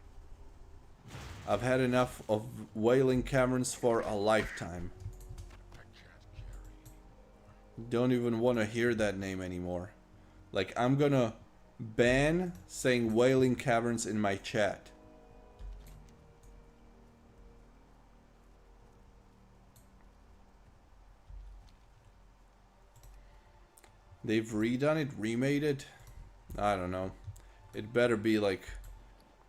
I've had enough of Wailing Caverns for a lifetime. Don't even want to hear that name anymore. Like, I'm gonna ban saying Wailing Caverns in my chat. They've redone it, remade it. I don't know. It better be like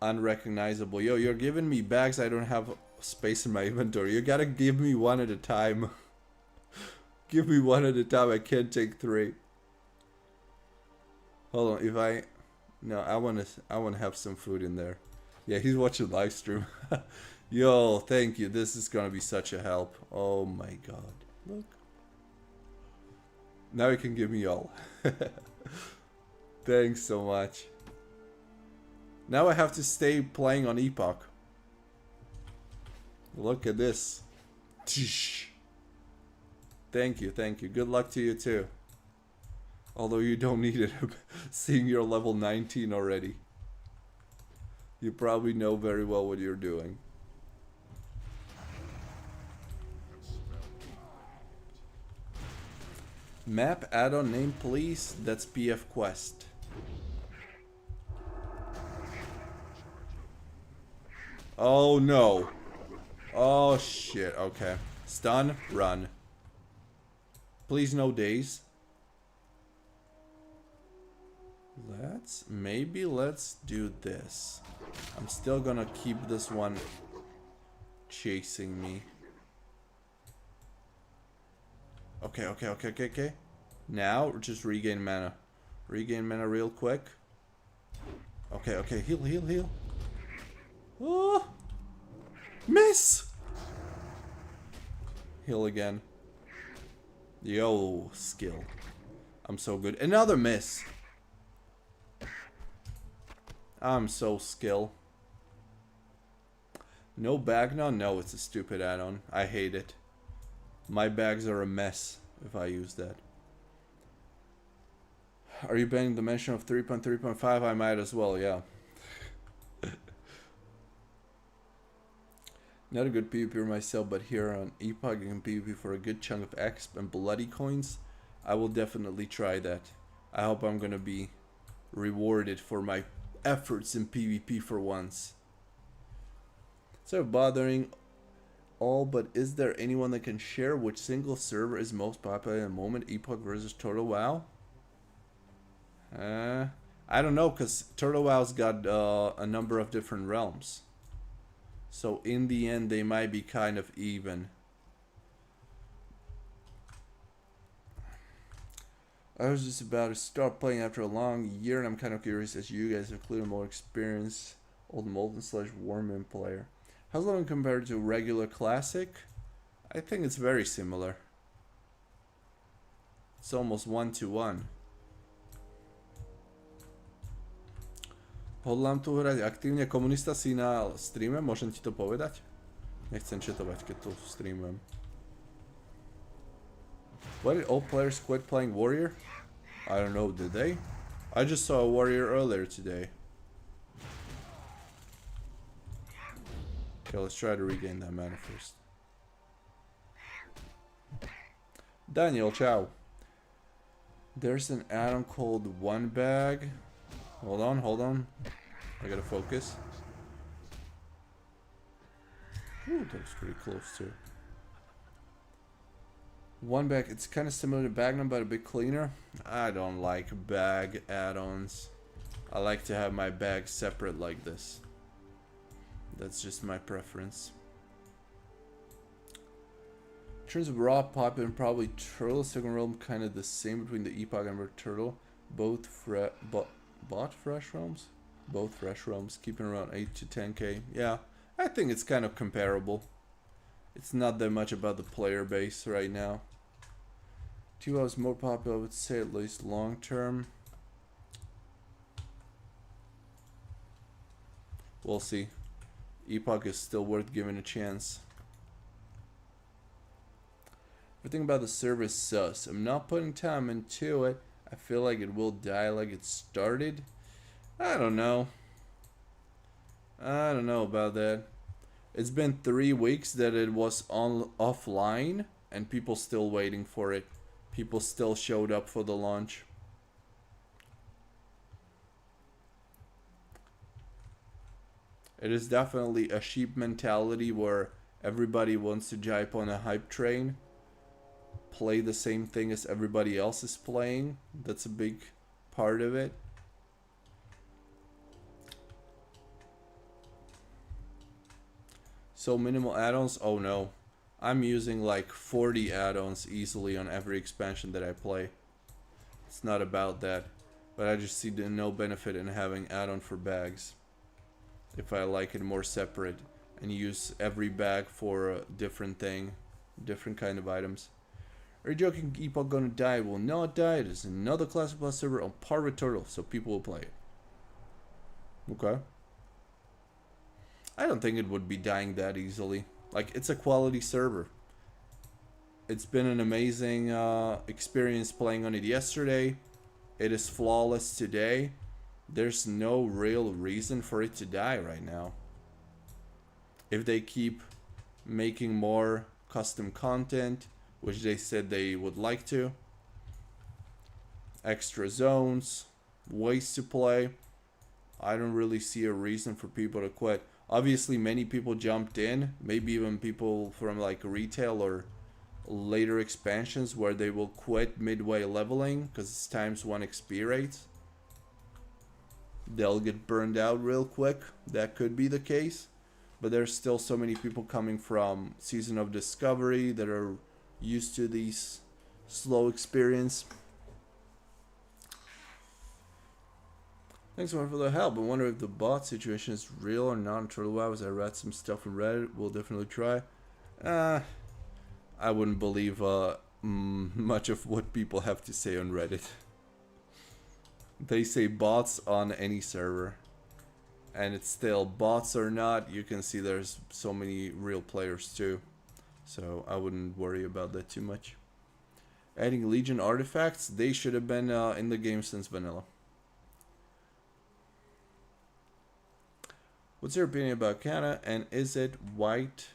unrecognizable. Yo, you're giving me bags. I don't have space in my inventory. You gotta give me one at a time. Give me one at a time. I can't take 3. Hold on. If I... No, I wanna have some food in there. Yeah, he's watching live stream. Yo, thank you. This is gonna be such a help. Oh my god. Look. Now you can give me all. Thanks so much. Now I have to stay playing on EPOCH. Look at this. Thank you, thank you. Good luck to you too. Although you don't need it, seeing you're level 19 already. You probably know very well what you're doing. Map add-on name please, that's PF Quest. Oh no. Oh shit, okay. Stun, run. Please no days. Let's do this. I'm still gonna keep this one chasing me. Okay. Now, just regain mana. Regain mana real quick. Okay, heal. Oh! Miss! Heal again. Yo, skill. I'm so good. Another miss! I'm so skill. No bag now? No, it's a stupid add-on. I hate it. My bags are a mess if I use that. Are you banning the mention of 3.3.5? I might as well, yeah. Not a good PvPer myself, but here on EPOCH you can PvP for a good chunk of exp and bloody coins. I will definitely try that. I hope I'm gonna be rewarded for my efforts in PvP for once. So bothering all, but is there anyone that can share which single server is most popular at the moment? EPOCH versus Turtle WoW? I don't know, because Turtle WoW's got a number of different realms. So in the end, they might be kind of even. I was just about to start playing after a long year, and I'm kind of curious as you guys have clearly more experience. Old Molten / Warman player. How's it compared to regular Classic? I think it's very similar. It's almost 1-to-1. Hodlám tu hrať aktívne. Komunista si na streame, môžem ti to povedať? Nechcem četovať, keď to streamujem. Why did all players quit playing Warrior? I don't know, did they? I just saw a Warrior earlier today. Okay, let's try to regain that mana first. Daniel, ciao. There's an add-on called One Bag. Hold on. I gotta focus. Ooh, that was pretty close too. One Bag, it's kind of similar to Bagnum, but a bit cleaner. I don't like bag add-ons. I like to have my bag separate like this. That's just my preference. In terms of raw pop and probably Turtle, second realm kind of the same between the EPOCH and Turtle. Both bought fresh realms? Both fresh realms, keeping around 8 to 10k. Yeah, I think it's kind of comparable. It's not that much about the player base right now. TWO is more popular, I would say, at least long term. We'll see. EPOCH is still worth giving a chance. Everything about the service sus. I'm not putting time into it. I feel like it will die like it started. I don't know. I don't know about that. It's been 3 weeks that it was offline, and people still waiting for it. People still showed up for the launch. It is definitely a sheep mentality where everybody wants to jump on a hype train, play the same thing as everybody else is playing. That's a big part of it. So minimal add-ons? Oh no. I'm using like 40 add-ons easily on every expansion that I play. It's not about that. But I just see no benefit in having add-on for bags. If I like it more separate and use every bag for a different thing, different kind of items. Are you joking? EPOCH gonna die? It will not die. It is another Classic Plus server on par with Turtle, so people will play it. Okay. I don't think it would be dying that easily. Like, it's a quality server. It's been an amazing experience playing on it yesterday. It is flawless today. There's no real reason for it to die right now. If they keep making more custom content, which they said they would like to, extra zones, ways to play, I don't really see a reason for people to quit. Obviously, many people jumped in, maybe even people from like retail or later expansions where they will quit midway leveling because it's ×1 XP rates. They'll get burned out real quick. That could be the case. But there's still so many people coming from Season of Discovery that are used to these slow experience. Thanks so much for the help. I wonder if the bot situation is real or not in Turtle WoW. As I read some stuff from Reddit, we'll definitely try. I wouldn't believe much of what people have to say on Reddit. They say bots on any server, and it's still bots or not. You can see there's so many real players too, so I wouldn't worry about that too much. Adding Legion artifacts, they should have been in the game since vanilla. What's your opinion about Canada, and is it white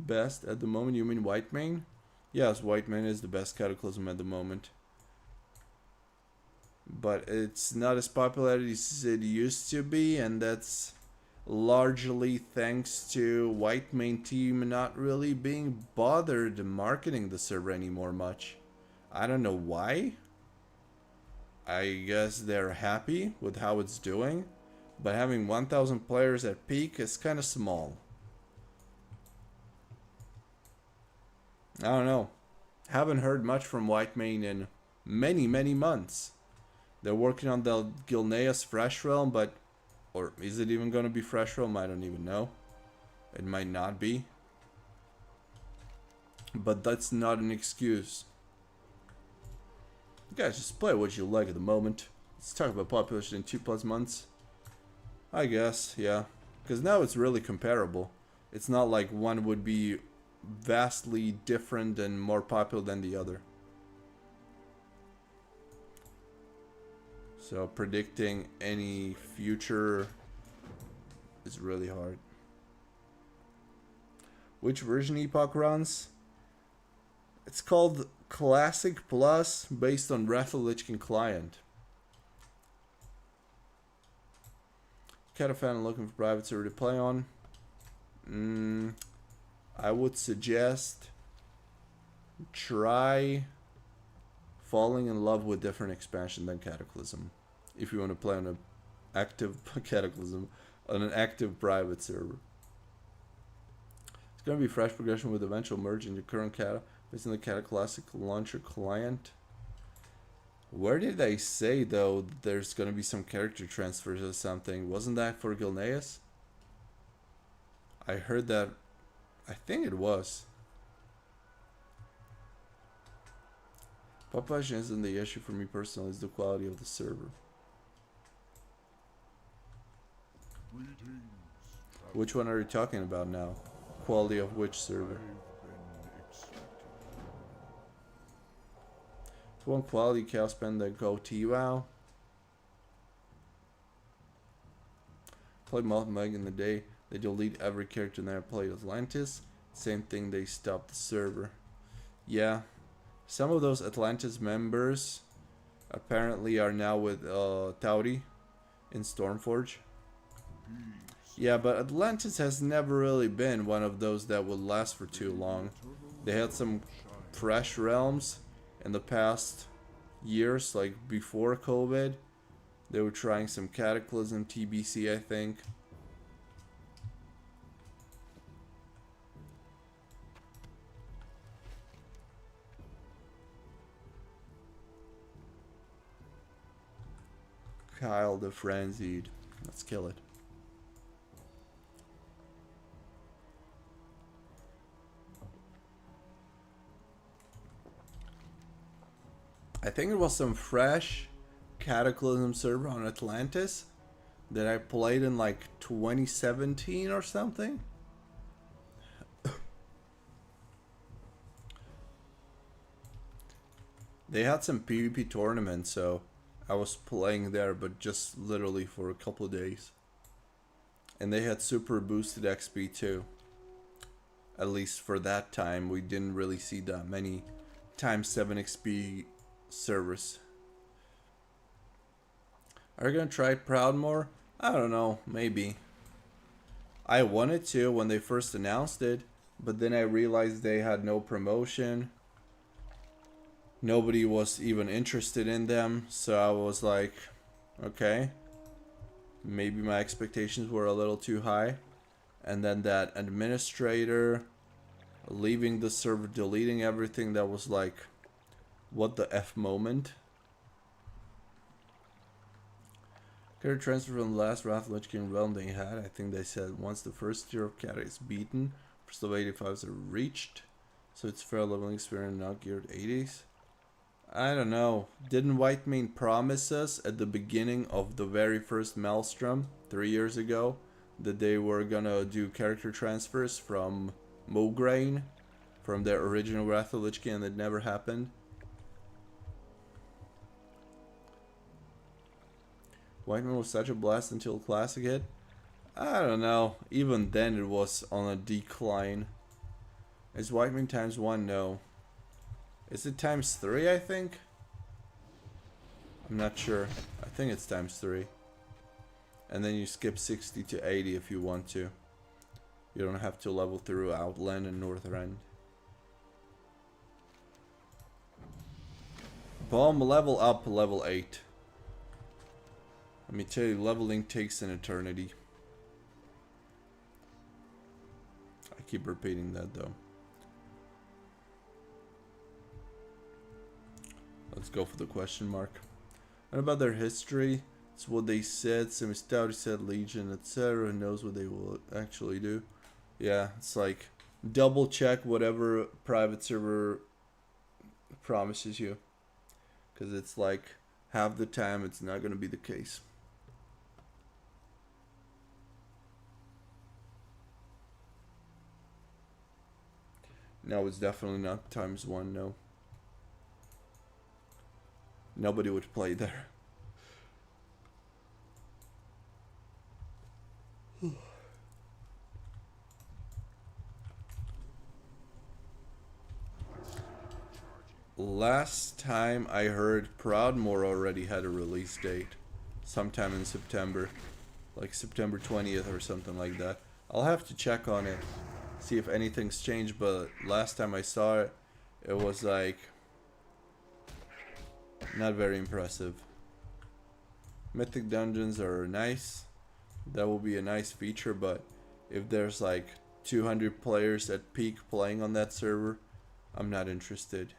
Best at the moment, you mean Whitemane? Yes, Whitemane is the best Cataclysm at the moment. But it's not as popular as it used to be, and that's largely thanks to Whitemane team not really being bothered marketing the server anymore much. I don't know why. I guess they're happy with how it's doing, but having 1,000 players at peak is kind of small. I don't know. Haven't heard much from Whitemane in many months. They're working on the Gilneas Fresh Realm, but... Or is it even going to be Fresh Realm? I don't even know. It might not be. But that's not an excuse. You guys just play what you like at the moment. Let's talk about population in 2+ months. I guess, yeah. Because now it's really comparable. It's not like one would be vastly different and more popular than the other. So predicting any future is really hard. Which version EPOCH runs? It's called Classic Plus, based on Wrath of the Lich King client. Cat fan looking for private server to play on. I would suggest try falling in love with different expansion than Cataclysm. If you want to play on an active Cataclysm, on an active private server. It's going to be fresh progression with eventual merge into current Cata based on the Cata Classic launcher client. Where did they say though there's going to be some character transfers or something? Wasn't that for Gilneas? I heard that. I think it was. Population isn't the issue for me personally, it's the quality of the server. Which one are you talking about now? Quality of which server? One quality cow spend the go TWoW. Played Meg in the day. They delete every character and then I played Atlantis. Same thing, they stopped the server. Yeah. Some of those Atlantis members apparently are now with Tauri in Stormforge. Yeah, but Atlantis has never really been one of those that would last for too long. They had some fresh realms in the past years, like before COVID. They were trying some Cataclysm TBC, I think. Kyle the Frenzied. Let's kill it. I think it was some fresh Cataclysm server on Atlantis that I played in like 2017 or something. They had some PvP tournaments, so I was playing there, but just literally for a couple of days. And they had super boosted XP too. At least for that time, we didn't really see that many times 7 XP servers. Are you gonna try Proudmoore? I don't know, maybe. I wanted to when they first announced it, but then I realized they had no promotion. Nobody was even interested in them, so I was like, okay, maybe my expectations were a little too high. And then that administrator leaving the server, deleting everything, that was like, what the F moment. Character transfer from the last Wrath of the Lich King realm they had. I think they said once the first tier of Cata is beaten, first level 85s are reached. So it's fair leveling experience, not geared 80s. I don't know. Didn't Whitemane promise us at the beginning of the very first Maelstrom 3 years ago that they were gonna do character transfers from Mograine, from their original Wrath of the Lich King, and it never happened? Whitemane was such a blast until Classic hit. I don't know. Even then it was on a decline. Is wiping times 1? No. Is it times 3, I think? I'm not sure. I think it's times 3. And then you skip 60 to 80 if you want to. You don't have to level through Outland and Northrend. Bomb level up, level 8. Let me tell you, leveling takes an eternity. I keep repeating that though. Let's go for the question mark. And about their history, it's what they said. Semistauti said Legion, etc. Who knows what they will actually do? Yeah, it's like double check whatever private server promises you. Because it's like half the time it's not going to be the case. No, it's definitely not times 1, no. Nobody would play there. Last time I heard, Proudmoore already had a release date. Sometime in September. Like September 20th or something like that. I'll have to check on it. See if anything's changed, but last time I saw it, it was like not very impressive. Mythic dungeons are nice. That will be a nice feature, but if there's like 200 players at peak playing on that server, I'm not interested.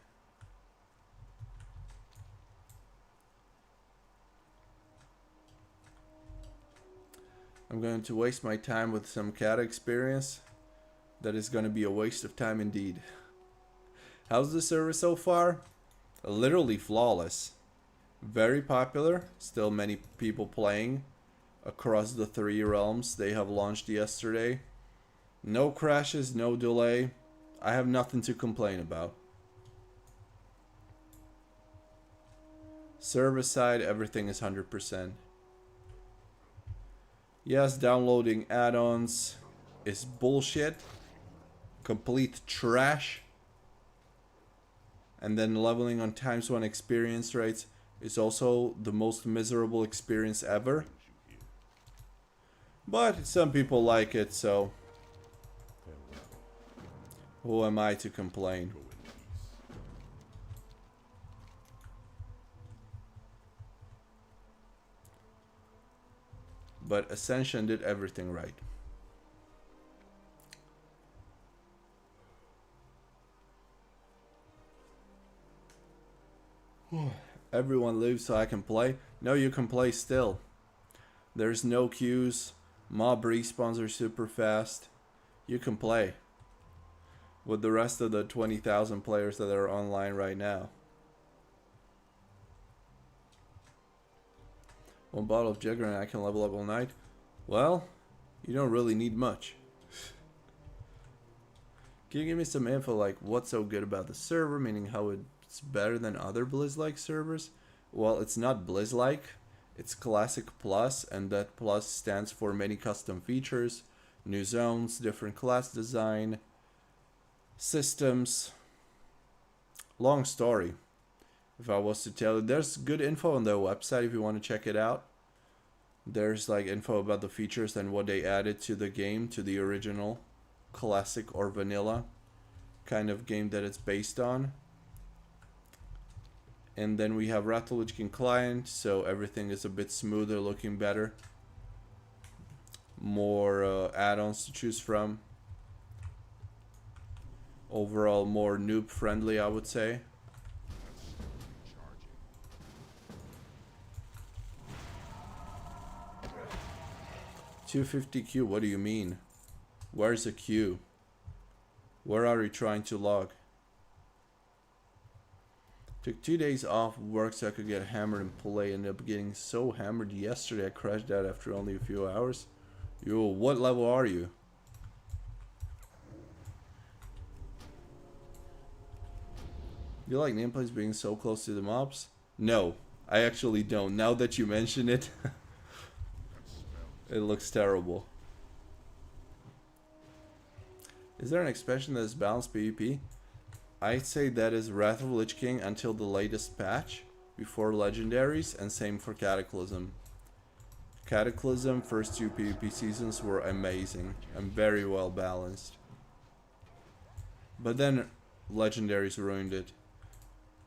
I'm going to waste my time with some cat experience. That is going to be a waste of time indeed. How's the server so far? Literally flawless. Very popular. Still many people playing across the 3 realms. They have launched yesterday. No crashes, no delay. I have nothing to complain about. Server side, everything is 100%. Yes, downloading add-ons is bullshit. Complete trash. And then leveling on ×1 experience rates is also the most miserable experience ever. But some people like it, so who am I to complain? But Ascension did everything right. Everyone leaves so I can play. No, you can play still. There's no queues. Mob respawns are super fast. You can play with the rest of the 20,000 players that are online right now. 1 bottle of Jigger and I can level up all night. Well, you don't really need much. Can you give me some info like what's so good about the server, meaning how it's better than other Blizz-like servers? Well, it's not Blizz-like, it's Classic Plus, and that Plus stands for many custom features, new zones, different class design, systems. Long story. If I was to tell you, there's good info on their website if you want to check it out. There's like info about the features and what they added to the game, to the original classic or vanilla kind of game that it's based on. And then we have Wrath of the Lich King client, so everything is a bit smoother, looking better. More add-ons to choose from. Overall more noob friendly, I would say. $250Q, what do you mean? Where's the queue? Where are you trying to log? Took 2 days off work so I could get hammered and play. Ended up getting so hammered yesterday I crashed out after only a few hours. Yo, what level are you? You like nameplates being so close to the mobs? No, I actually don't. Now that you mention it, it looks terrible. Is there an expansion that is balanced PvP? I'd say that is Wrath of Lich King until the latest patch, before legendaries, and same for Cataclysm. Cataclysm first 2 PvP seasons were amazing and very well balanced. But then legendaries ruined it.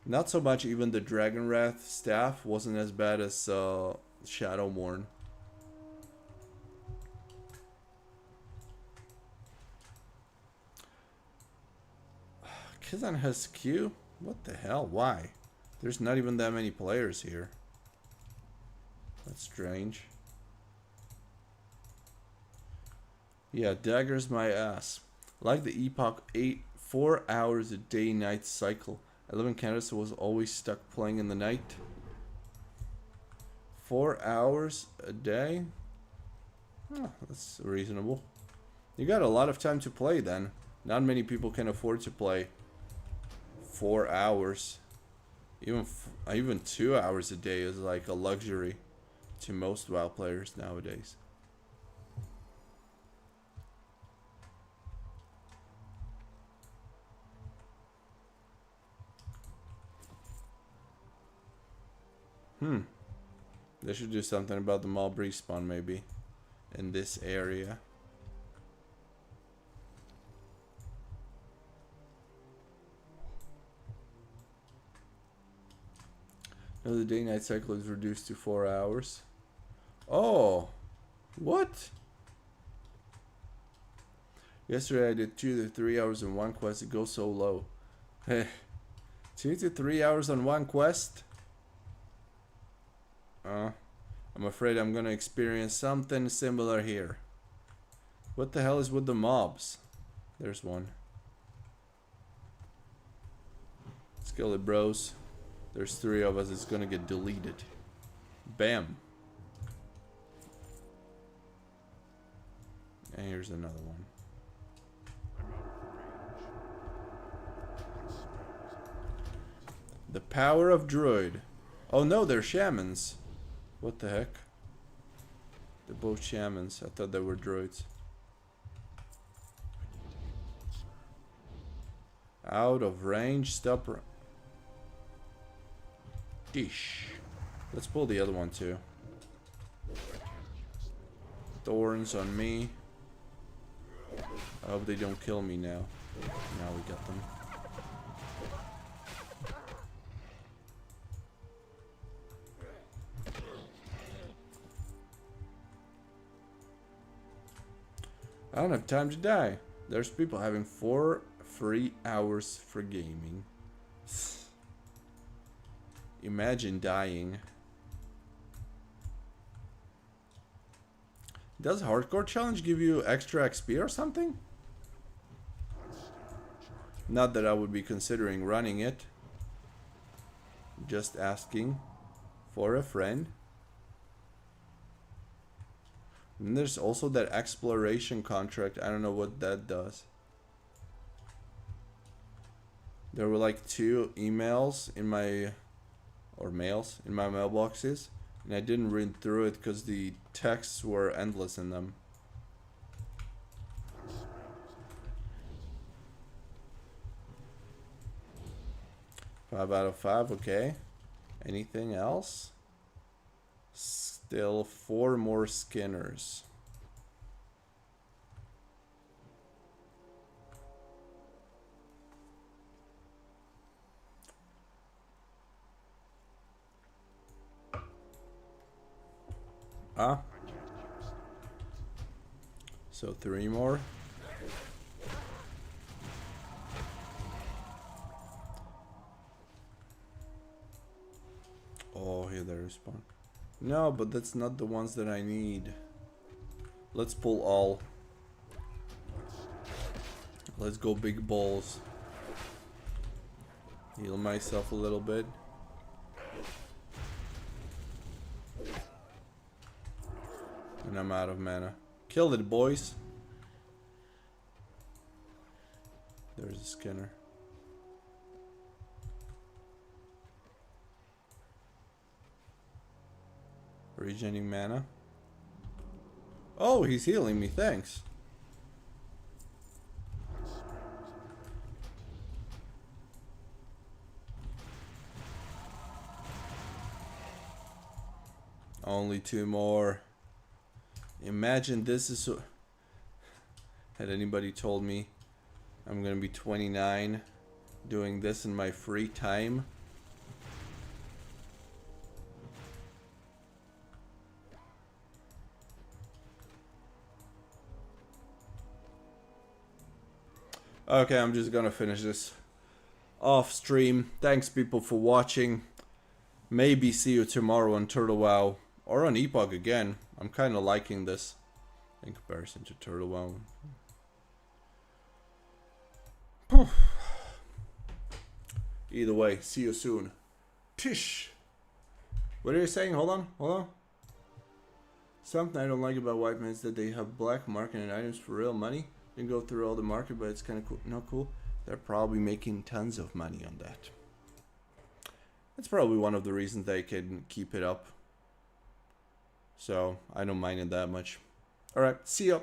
Not so much, even the Dragon Wrath staff wasn't as bad as Shadowmourne. Kizan has Q? What the hell? Why? There's not even that many players here. That's strange. Yeah, Dagger's my ass. Like the EPOCH 4 hours a day night cycle. I live in Canada, so was always stuck playing in the night. 4 hours a day? Oh, that's reasonable. You got a lot of time to play then. Not many people can afford to play 4 hours. Even 2 hours a day is like a luxury to most WoW players nowadays. They should do something about the mob respawn maybe in this area. No, the day-night cycle is reduced to 4 hours. Oh, what? Yesterday I did 2 to 3 hours on one quest. It goes so low. Hey, 2 to 3 hours on one quest? I'm afraid I'm gonna experience something similar here. What the hell is with the mobs? There's one. Let's kill it, bros. There's 3 of us. It's gonna get deleted. Bam. And here's another one. The power of Druid. Oh no, they're shamans. What the heck? They're both shamans. I thought they were druids. Out of range, stop. Dish. Let's pull the other one too. Thorns on me. I hope they don't kill me now. Now we got them. I don't have time to die. There's people having 4 free hours for gaming. Imagine dying. Does Hardcore Challenge give you extra XP or something? Not that I would be considering running it. Just asking for a friend. And there's also that exploration contract. I don't know what that does. There were like 2 emails in my, or mails in my mailboxes, and I didn't read through it because the texts were endless in them. Five out of 5, okay. Anything else? Still 4 more Skinners. So 3 more. Oh, here they respawn. No, but that's not the ones that I need. Let's pull all. Let's go big balls. Heal myself a little bit. And I'm out of mana. Kill it, boys. There's a Skinner. Regening mana. Oh, he's healing me, thanks. Only 2 more. Imagine this is... Had anybody told me I'm gonna be 29 doing this in my free time? Okay, I'm just gonna finish this off stream. Thanks people for watching. Maybe see you tomorrow on Turtle WoW or on EPOCH again. I'm kind of liking this in comparison to Turtle WoW. Either way, see you soon. Tish. What are you saying? Hold on, hold on. Something I don't like about white men is that they have black market items for real money. You can go through all the market, but it's kind of cool. Not cool. They're probably making tons of money on that. That's probably one of the reasons they can keep it up. So I don't mind it that much. Alright, see ya.